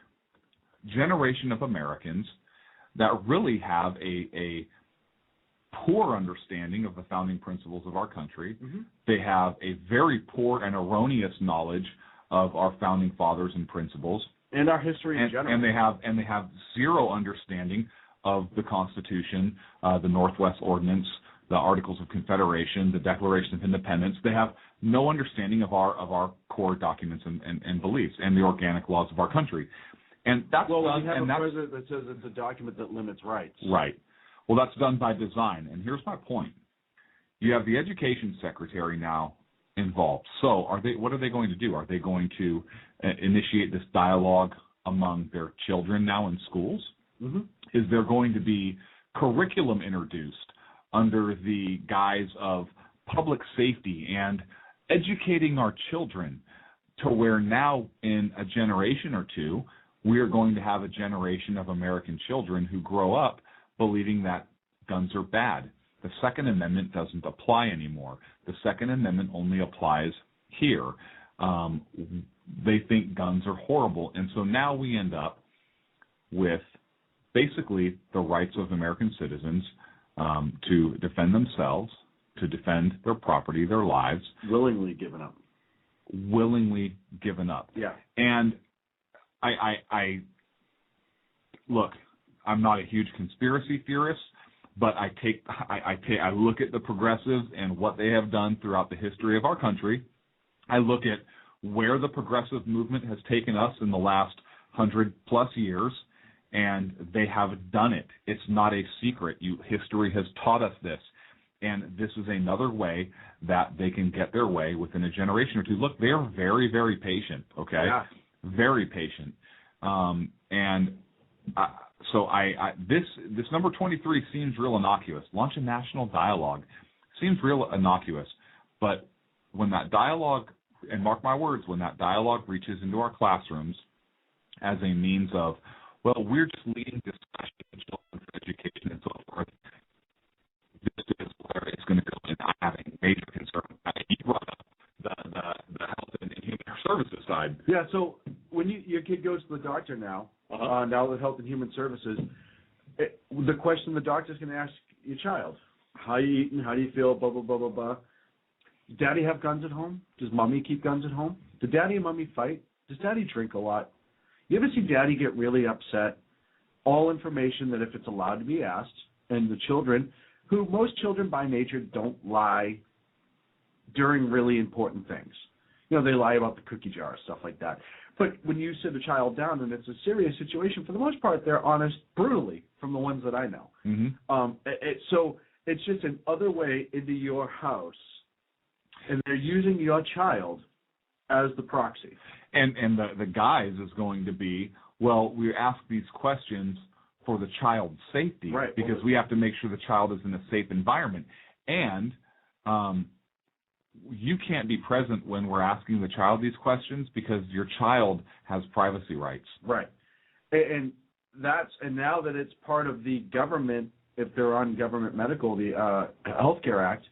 generation of Americans that really have a poor understanding of the founding principles of our country. Mm-hmm. They have a very poor and erroneous knowledge of our founding fathers and principles, and our history in general. And they have zero understanding of the Constitution, the Northwest Ordinance, the Articles of Confederation, the Declaration of Independence. They have no understanding of our core documents and beliefs and the organic laws of our country. And that's we have a president that says it's a document that limits rights. Right. Well, that's done by design, and here's my point. You have the Education Secretary now involved. So what are they going to do? Are they going to initiate this dialogue among their children now in schools? Mm-hmm. Is there going to be curriculum introduced under the guise of public safety and educating our children to where now in a generation or two, we are going to have a generation of American children who grow up believing that guns are bad. The Second Amendment doesn't apply anymore. The Second Amendment only applies here. They think guns are horrible. And so now we end up with basically the rights of American citizens to defend themselves, to defend their property, their lives. Willingly given up. Willingly given up. Yeah. And I look, I'm not a huge conspiracy theorist, but I look at the progressives and what they have done throughout the history of our country. I look at where the progressive movement has taken us in the last 100+ years, and they have done it. It's not a secret. History has taught us this, and this is another way that they can get their way within a generation or two. Look, they're very, very patient. Okay, yeah. Very patient, So this number 23 seems real innocuous. Launch a national dialogue seems real innocuous, but when that dialogue, and mark my words, when that dialogue reaches into our classrooms as a means of, well, we're just leading discussion in children's education and so forth, this is where it's going to go, and I'm having major concern. You brought up the health and human services side. Yeah, so when your kid goes to the doctor now, now with Health and Human Services, the question the doctor's going to ask your child, how are you eating, how do you feel, blah, blah, blah, blah, blah. Does Daddy have guns at home? Does Mommy keep guns at home? Do Daddy and Mommy fight? Does Daddy drink a lot? You ever see Daddy get really upset? All information that if it's allowed to be asked, and the children, who most children by nature don't lie during really important things. You know, they lie about the cookie jar, stuff like that. But when you sit a child down and it's a serious situation, for the most part, they're honest brutally from the ones that I know. Mm-hmm. So it's just an other way into your house And they're using your child as the proxy. And the guise is going to be, well, we ask these questions for the child's safety, right? Because we have to make sure the child is in a safe environment. And you can't be present when we're asking the child these questions because your child has privacy rights. Right. And now that it's part of the government, if they're on government medical, the Healthcare Act,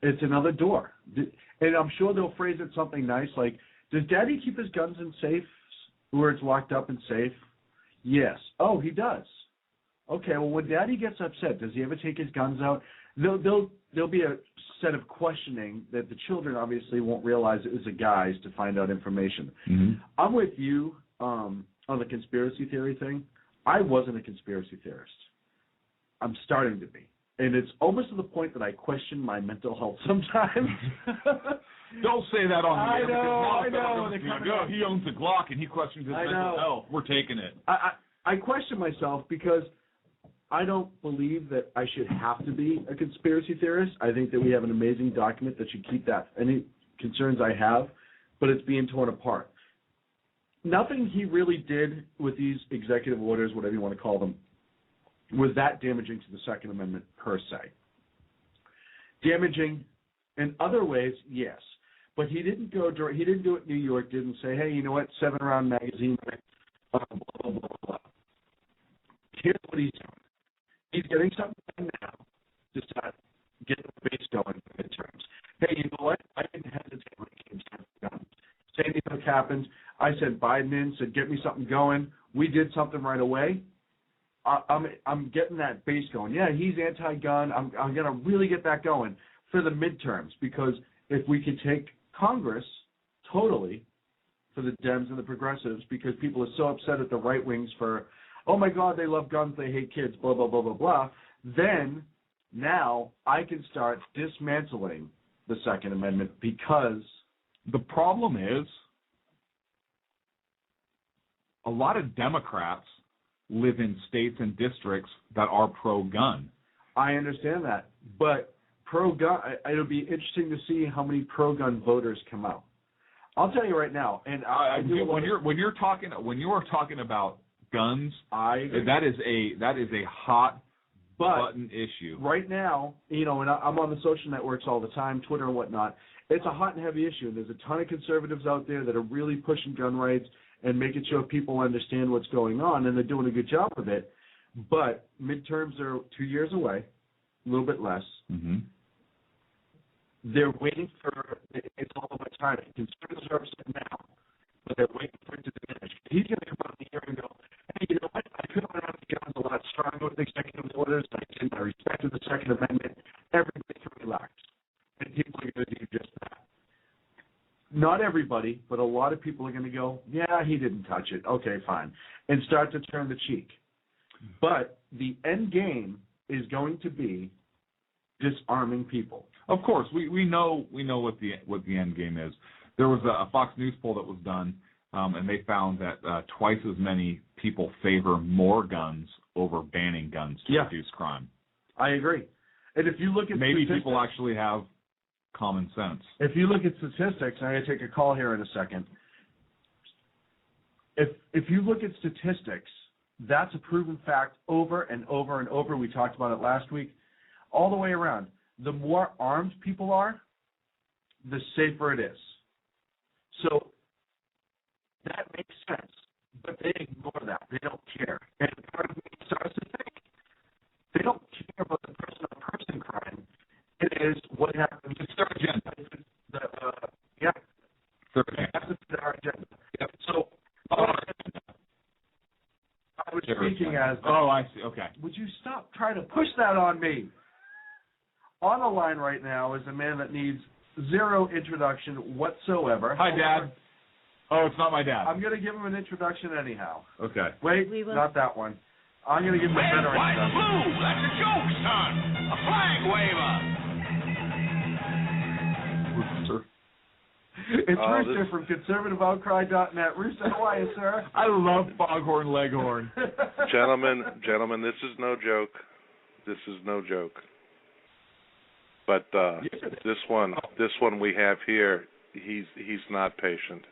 it's another door. And I'm sure they'll phrase it something nice like, does Daddy keep his guns in safes where it's locked up and safe? Yes. Oh, he does. Okay, well, when Daddy gets upset, does he ever take his guns out? There'll be a set of questioning that the children obviously won't realize it is a guise to find out information. Mm-hmm. I'm with you on the conspiracy theory thing. I wasn't a conspiracy theorist. I'm starting to be. And it's almost to the point that I question my mental health sometimes. Don't say that on the air. I know. He owns a Glock and he questions his mental health. We're taking it. I question myself because I don't believe that I should have to be a conspiracy theorist. I think that we have an amazing document that should keep that any concerns I have, but it's being torn apart. Nothing he really did with these executive orders, whatever you want to call them, was that damaging to the Second Amendment per se. Damaging in other ways, yes. But he didn't do it in New York, didn't say, hey, you know what, 7 Round magazine, blah, blah, blah, blah. Here's what he's doing. He's getting something done now to start getting the base going in midterms. Hey, you know what? I didn't hesitate when it came time to guns. Same thing happened. I sent Biden in, said, get me something going. We did something right away. I'm getting that base going. Yeah, he's anti-gun. I'm going to really get that going for the midterms because if we could take Congress totally for the Dems and the progressives because people are so upset at the right wings for, oh, my God, they love guns, they hate kids, blah, blah, blah, blah, blah, then now I can start dismantling the Second Amendment because the problem is a lot of Democrats live in states and districts that are pro-gun. I understand that, but pro-gun, it'll be interesting to see how many pro-gun voters come out. I'll tell you right now, and when you are talking about guns, that is a hot button issue. Right now, and I'm on the social networks all the time, Twitter and whatnot. It's a hot and heavy issue, and there's a ton of conservatives out there that are really pushing gun rights and making sure people understand what's going on, and they're doing a good job of it. But midterms are 2 years away, a little bit less. Mm-hmm. They're waiting for it's all about timing. Conservatives are upset now, but they're waiting for it to diminish. He's going to come out in the year and go, hey, you know what? I could have went out the guns a lot stronger with executive orders. I respected the Second Amendment. Everybody can relax. And people are going to do just that. Not everybody, but a lot of people are going to go, yeah, he didn't touch it. Okay, fine. And start to turn the cheek. But the end game is going to be disarming people. Of course, we know what the end game is. There was a Fox News poll that was done, and they found that twice as many people favor more guns over banning guns to reduce crime. I agree. And if you look at maybe people actually have common sense. If you look at statistics, I'm going to take a call here in a second. If you look at statistics, that's a proven fact over and over and over. We talked about it last week. All the way around. The more armed people are, the safer it is. So that makes sense. But they ignore that. They don't care. And part of me starts to think they don't care about the person-on-person crime. It is what happens. It's their agenda. It's our agenda. Yep. So I was speaking as... Oh, I see. Okay. Would you stop trying to push that on me? On the line right now is a man that needs zero introduction whatsoever. Hi, Dad. Oh, it's not my dad. I'm going to give him an introduction anyhow. Okay. Wait, not that one. I'm going to give him a better introduction. Blue, that's a joke, son. A flag waver. It's Rooster from conservativeoutcry.net. Rooster, how are you, sir? I love Foghorn Leghorn. Gentlemen, this is no joke. This is no joke. But this one we have here, he's not patient.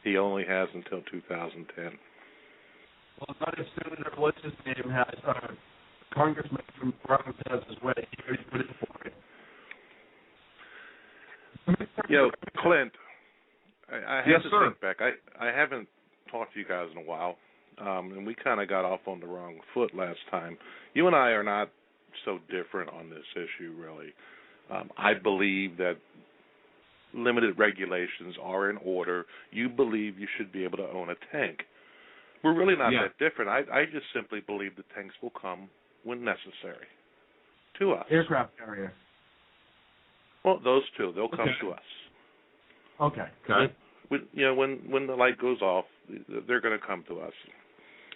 He only has until 2010. Well, not as Senator, what's his name, has Congressman from Providence has his way. He already put it for it. Clint, I have yes, to sir. think back. I haven't talked to you guys in a while, and we kind of got off on the wrong foot last time. You and I are not so different on this issue, really. I believe that limited regulations are in order. You believe you should be able to own a tank. We're really not that different. I just simply believe the tanks will come when necessary to us. Aircraft carrier. Well, those two, they'll come to us. Okay. When the light goes off, they're going to come to us.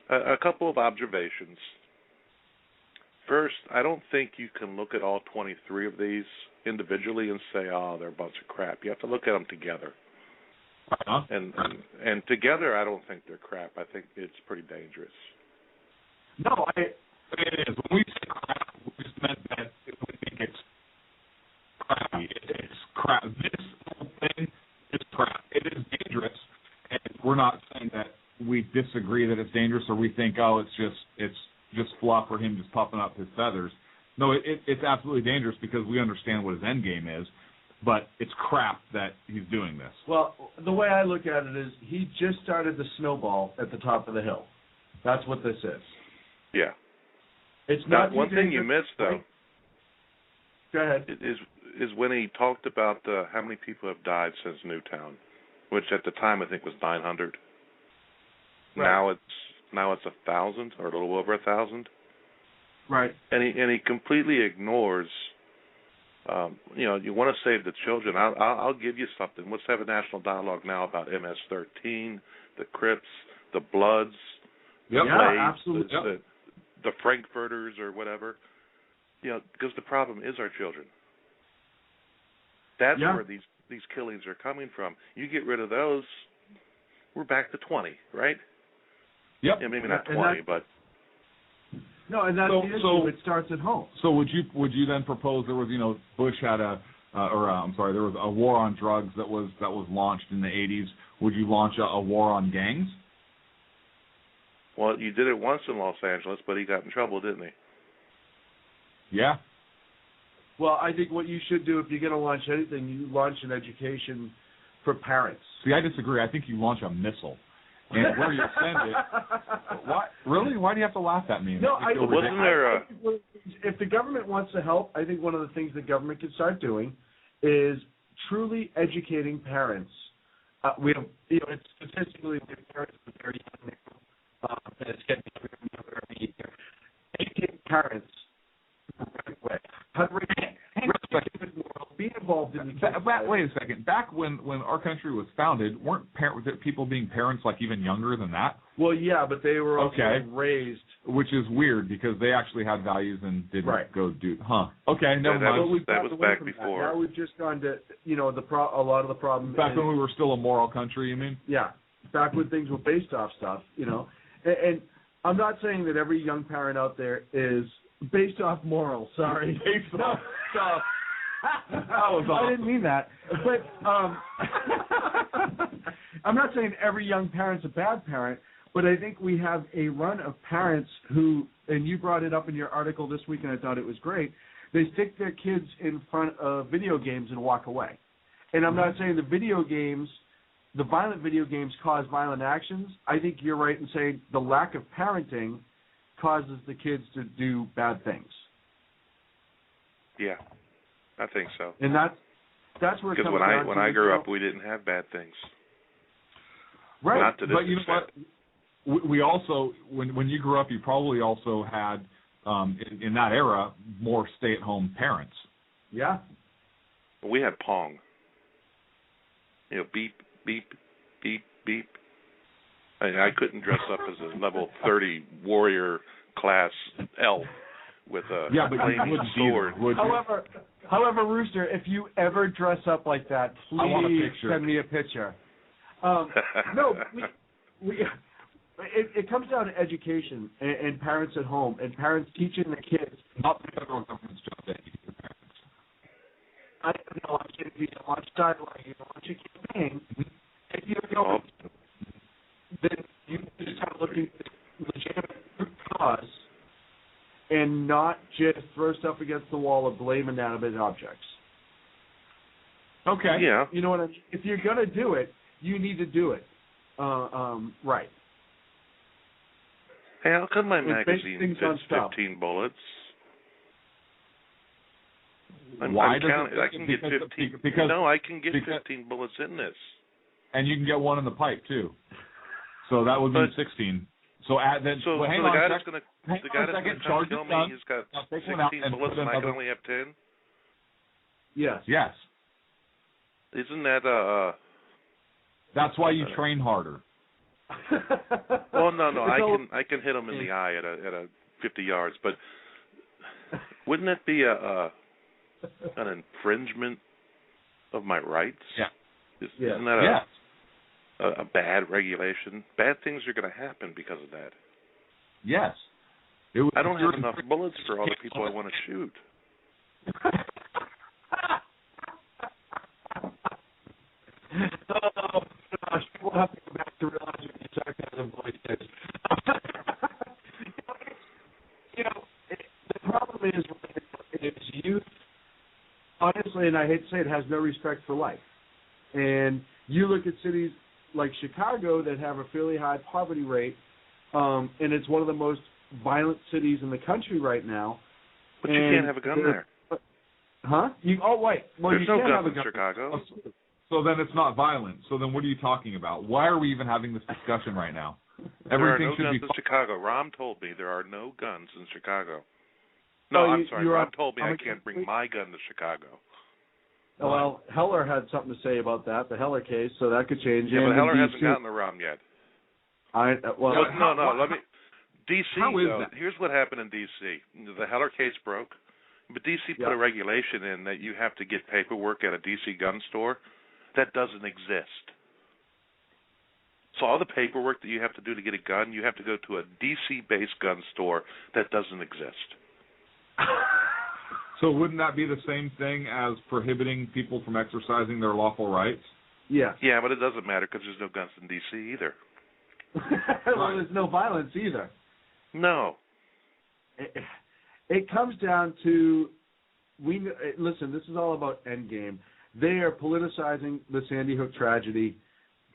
A couple of observations. First, I don't think you can look at all 23 of these individually and say, oh, they're a bunch of crap. You have to look at them together. And together, I don't think they're crap. I think it's pretty dangerous. No, it is. When we say crap, we just meant that we think it's crappy. It's crap. This whole thing is crap. It is dangerous, and we're not saying that we disagree that it's dangerous or we think, oh, it's just fluff or him just puffing up his feathers. No, it's absolutely dangerous because we understand what his end game is, but it's crap that he's doing this. Well, the way I look at it is he just started the snowball at the top of the hill. That's what this is. Yeah. It's not one thing you missed, though. Go ahead. Is when he talked about how many people have died since Newtown, which at the time I think was 900. Right. Now it's 1,000 or a little over 1,000. Right. And he completely ignores. You want to save the children. I'll give you something. Let's have a national dialogue now about MS-13, the Crips, the Bloods, the Blades, absolutely. The Frankfurters or whatever. Because the problem is our children. That's where these killings are coming from. You get rid of those, we're back to 20, right? Yep. Yeah, maybe not 20, but. No, and that's the issue. It starts at home. So would you then propose there was Bush had there was a war on drugs that was launched in the 80s. Would you launch a war on gangs? Well, you did it once in Los Angeles, but he got in trouble, didn't he? Yeah. Well, I think what you should do if you're going to launch anything, you launch an education for parents. See, I disagree. I think you launch a missile. And where you send it, what? Really? Why do you have to laugh at me? No, wasn't there if the government wants to help, I think one of the things the government can start doing is truly educating parents. We have, it's statistically, we have parents that are very young now, and it's getting younger every year. Educate parents the right way. How to be involved in the kids. Wait a second. Back when our country was founded, weren't people being parents like even younger than that? Well, yeah, but they were also raised. Which is weird because they actually had values and didn't go do. Huh. Okay, never mind. That was back before. Now we've just gone to, a lot of the problems. Back when we were still a moral country, you mean? Yeah. Back when things were based off stuff, And I'm not saying that every young parent out there is based off morals. Sorry. Based off stuff. That was awesome. I didn't mean that. But I'm not saying every young parent's a bad parent, but I think we have a run of parents who, and you brought it up in your article this week, and I thought it was great, they stick their kids in front of video games and walk away. And I'm not saying the violent video games cause violent actions. I think you're right in saying the lack of parenting causes the kids to do bad things. Yeah. I think so. And that's where it comes down to. Because when I grew up, we didn't have bad things. Right. Not to this but you extent. know what? We also, when you grew up, you probably also had, in that era, more stay-at-home parents. Yeah. We had Pong. Beep, beep, beep, beep. I couldn't dress up as a level 30 warrior class elf with a flaming sword. However, Rooster, if you ever dress up like that, please send me a picture. No, it comes down to education and parents at home and parents teaching the kids. Not the federal government's job to educate the parents. I know I'm saying if you launch sideline, you launch a campaign, if you're going, then you just have to look at the legitimate cause and not just throw stuff against the wall or blame inanimate objects. Okay. Yeah. You know what I mean? If you're going to do it, you need to do it. Right. Hey, how come my magazine fits 15 bullets? Why I'm counting. I can get 15. I can get 15 bullets in this. And you can get one in the pipe too. So that would be 16. So then. So hang the on guy a that's second. going to Charge kill it me, down. he's got Now, take 16 one out and bullets, put and I another. can only have 10. Yes. Yes. Isn't that That's why you train harder. Well, no, I can hit him in the eye at a 50 yards, but wouldn't that be an infringement of my rights? Yeah. Isn't that a bad regulation? Bad things are going to happen because of that. Yes. I don't have enough bullets for all the people I want to shoot. Oh, gosh. We'll have to go back to realizing what the sarcasm voice is. The problem is youth, honestly, and I hate to say it, has no respect for life. And you look at cities like Chicago that have a fairly high poverty rate, and it's one of the most violent cities in the country right now. But you can't have a gun there. Huh? Wait. Well, there's no guns in Chicago. So then it's not violent. So then what are you talking about? Why are we even having this discussion right now? There are Everything no should guns be in Chicago. Rom told me there are no guns in Chicago. No, I'm sorry. Rom told me I can't bring my gun to Chicago. Well, Heller had something to say about that, the Heller case, so that could change. Yeah, but Heller hasn't gotten the Rom yet. Let me. D.C. though, here's what happened in D.C. The Heller case broke, but D.C. put a regulation in that you have to get paperwork at a D.C. gun store. That doesn't exist. So all the paperwork that you have to do to get a gun, you have to go to a D.C.-based gun store. That doesn't exist. So wouldn't that be the same thing as prohibiting people from exercising their lawful rights? Yeah. Yeah, but it doesn't matter because there's no guns in D.C. either. Well, there's no violence either. No. It comes down to, listen, this is all about endgame. They are politicizing the Sandy Hook tragedy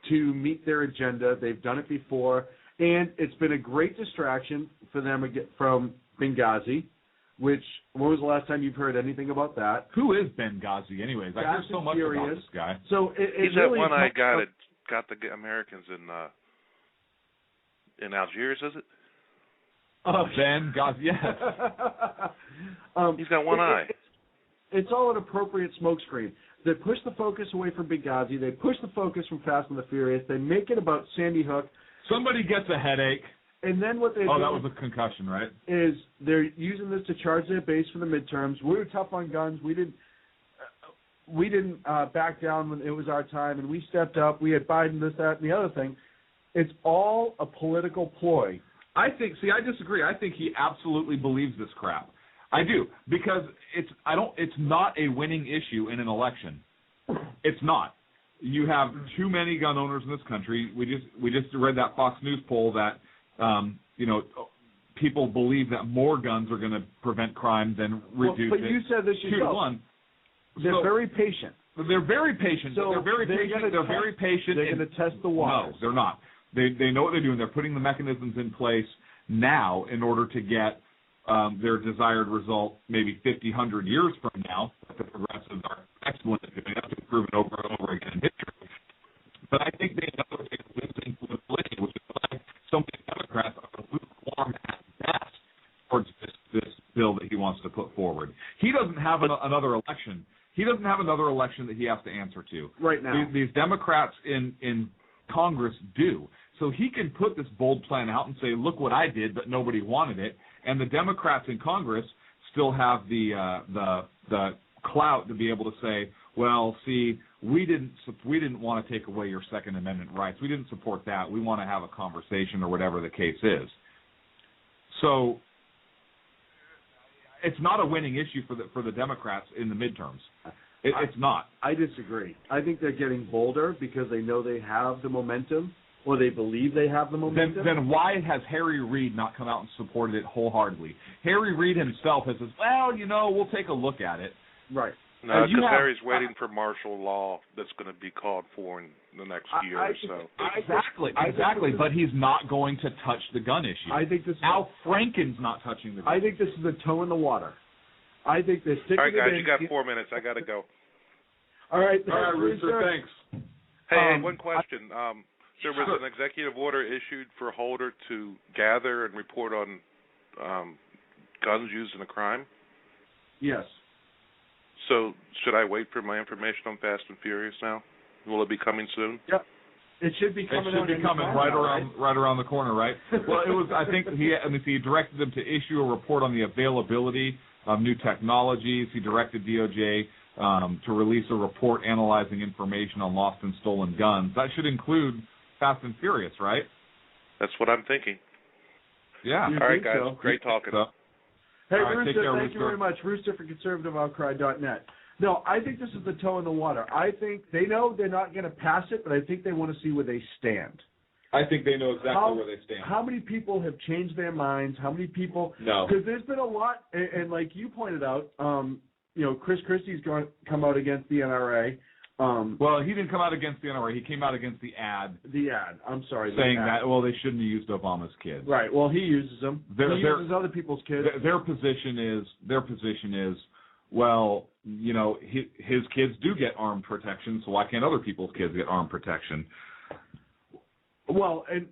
to meet their agenda. They've done it before, and it's been a great distraction for them from Benghazi, which, when was the last time you've heard anything about that? Who is Benghazi anyways? I hear so much about this guy. So he's that one-eyed guy that got the Americans in Algiers, is it? Benghazi, yes. He's got one eye. It's all an appropriate smokescreen. They push the focus away from Benghazi. They push the focus from Fast and the Furious. They make it about Sandy Hook. Somebody gets a headache. And then what they do... Oh, that was a concussion, right? ...is they're using this to charge their base for the midterms. We were tough on guns. We didn't back down when it was our time, and we stepped up. We had Biden, this, that, and the other thing. It's all a political ploy. I disagree. I think he absolutely believes this crap. I do, because it's not a winning issue in an election. It's not. You have too many gun owners in this country. We just read that Fox News poll that people believe that more guns are going to prevent crime than reduce it. But you said this yourself. 2-1. They're very patient. They're very patient. So they're very patient. They're going to test the waters. No, they're not. They know what they're doing. They're putting the mechanisms in place now in order to get their desired result maybe 50, 100 years from now. The progressives are excellent at doing that. They've proven over and over again in history. But I think they know they're losing political, which is why so many Democrats are lukewarm at best towards this bill that he wants to put forward. He doesn't have another election. He doesn't have another election that he has to answer to. Right now. These Democrats in Congress do. So he can put this bold plan out and say, look what I did, but nobody wanted it. And the Democrats in Congress still have the clout to be able to say, well, see, we didn't want to take away your Second Amendment rights. We didn't support that. We want to have a conversation or whatever the case is. So it's not a winning issue for the Democrats in the midterms. It's not. I disagree. I think they're getting bolder because they know they have the momentum, or they believe they have the momentum. Then why has Harry Reid not come out and supported it wholeheartedly? Harry Reid himself has said, well, we'll take a look at it. Right. No, because Harry's waiting for martial law that's going to be called for in the next year or so. Exactly. But he's not going to touch the gun issue. I think this is Al Franken's not touching the gun. I think this is a toe in the water. I think they're sticking All right, guys, it in. you got 4 minutes. I got to go. All right, Rooster, thanks. Hey, one question. There was an executive order issued for Holder to gather and report on guns used in a crime. Yes. So should I wait for my information on Fast and Furious now? Will it be coming soon? Yep. It should be coming. Right around the corner, right? Well, it was. I think he directed them to issue a report on the availability of new technologies. He directed DOJ to release a report analyzing information on lost and stolen guns. That should include Fast and Furious, right? That's what I'm thinking. Yeah. All right, guys. So? Great talking. Hey, right, Rooster, thank you very much. Rooster for conservativeoutcry.net. No, I think this is the toe in the water. I think they know they're not going to pass it, but I think they want to see where they stand. I think they know exactly where they stand. How many people have changed their minds? How many people? No. Because there's been a lot, and like you pointed out, Chris Christie's going to come out against the NRA. Well, he didn't come out against the NRA. He came out against the ad. The ad. I'm sorry. Saying that, they shouldn't have used Obama's kids. Right. Well, he uses them. He uses other people's kids. Their position is, well, his kids do get armed protection, so why can't other people's kids get armed protection? Well, and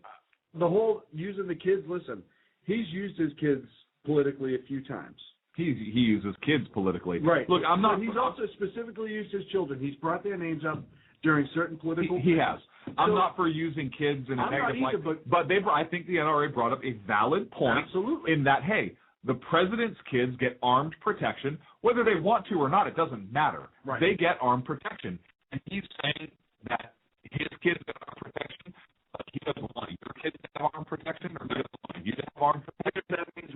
the whole using the kids, listen, he's used his kids politically a few times. He uses kids politically. Right. Look, I'm not. He's also specifically used his children. He's brought their names up during certain political. He has. I'm not for using kids in a negative light, but I think the NRA brought up a valid point. Absolutely. In that, hey, the president's kids get armed protection, whether they want to or not. It doesn't matter. Right. They get armed protection, and he's saying that his kids get armed protection. But he doesn't want your kids to have armed protection, or he doesn't want you to have armed protection. That means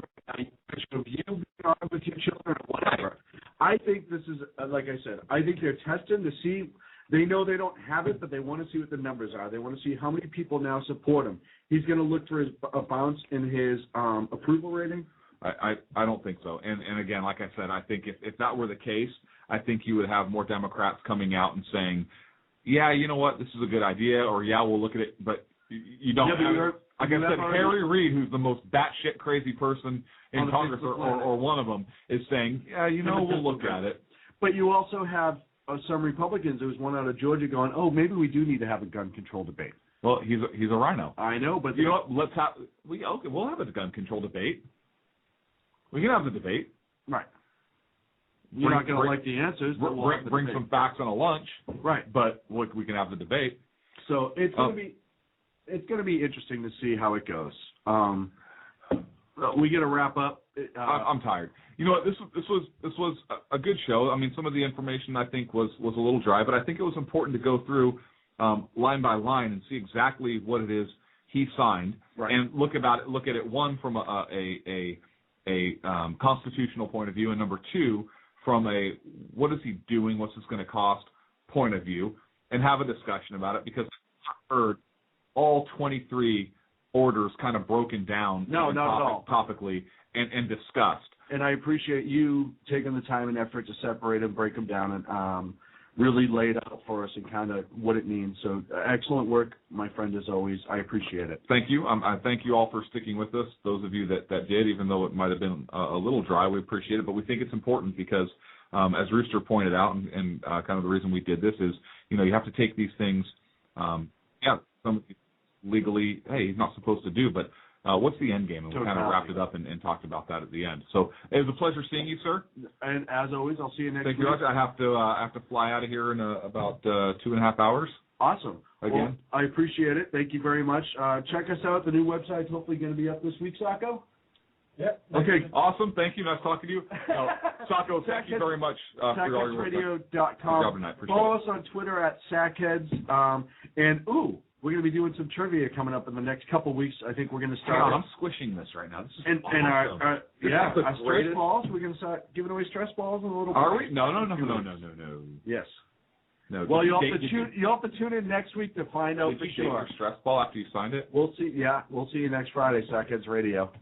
of you being armed with your children or whatever. I think this is, like I said, I think they're testing to see. They know they don't have it, but they want to see what the numbers are. They want to see how many people now support him. He's going to look for a bounce in his approval rating. I don't think so. And again, like I said, I think if that were the case, I think you would have more Democrats coming out and saying, yeah, you know what, this is a good idea, or yeah, we'll look at it, but you don't have it. Like I said, Harry Reid, who's the most batshit crazy person in Congress, or one of them, is saying, yeah, we'll look at it. But you also have some Republicans. There was one out of Georgia going, oh, maybe we do need to have a gun control debate. Well, he's a rhino. I know, but you know what? We'll have a gun control debate. We can have the debate. Right. You're not going to like the answers. But bring some facts on a lunch. Right. But look, we can have the debate. So it's going to be interesting to see how it goes. We got to wrap up. I'm tired. You know what? This was a good show. I mean, some of the information I think was a little dry, but I think it was important to go through line by line and see exactly what it is he signed, right, and look at it one from a constitutional point of view, and number two from a what is he doing, what's this going to cost point of view, and have a discussion about it, because I've heard all 23 orders kind of broken down topically and discussed. And I appreciate you taking the time and effort to separate and break them down and really lay it out for us and kind of what it means. So excellent work, my friend, as always. I appreciate it. Thank you. I thank you all for sticking with us, those of you that did, even though it might have been a little dry. We appreciate it, but we think it's important because, as Rooster pointed out, and kind of the reason we did this is, you have to take these things, some legally, hey, he's not supposed to do, but what's the end game? And we kind of wrapped it up and talked about that at the end. So it was a pleasure seeing you, sir. And as always, I'll see you next week. Thank you. I have to fly out of here in about 2.5 hours. Awesome. Again. Well, I appreciate it. Thank you very much. Check us out. The new website's hopefully going to be up this week, Sacco. Yep. Okay, awesome. Thank you. Nice talking to you. Sacco, thank you very much for all your work. SackheadsRadio.com. Follow us on Twitter at Sackheads. we're going to be doing some trivia coming up in the next couple weeks. I think we're going to Hang start. on, I'm squishing this right now. This is and awesome. our stress greatest. balls. We're going to start giving away stress balls and a little. Are we? No. Yes. No. Well, you'll have to tune in next week to find out for Did you sure. get your stress ball after you signed it? We'll see. Yeah, we'll see you next Friday, Sackheads Radio.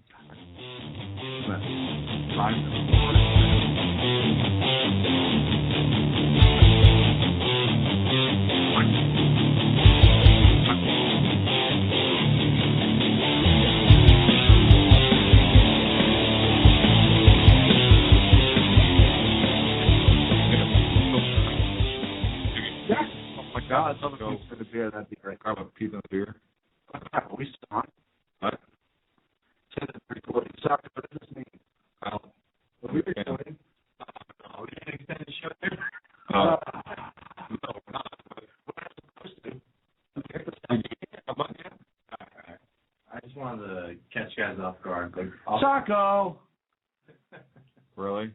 God, I'd love a piece of the beer. That'd be great. Grab a piece of the beer. Are we still on? What? What does this mean? Well, What are we recording? We can extend the show there. no, we're not. We're not supposed to. I just wanted to catch you guys off guard. Sacco! Really?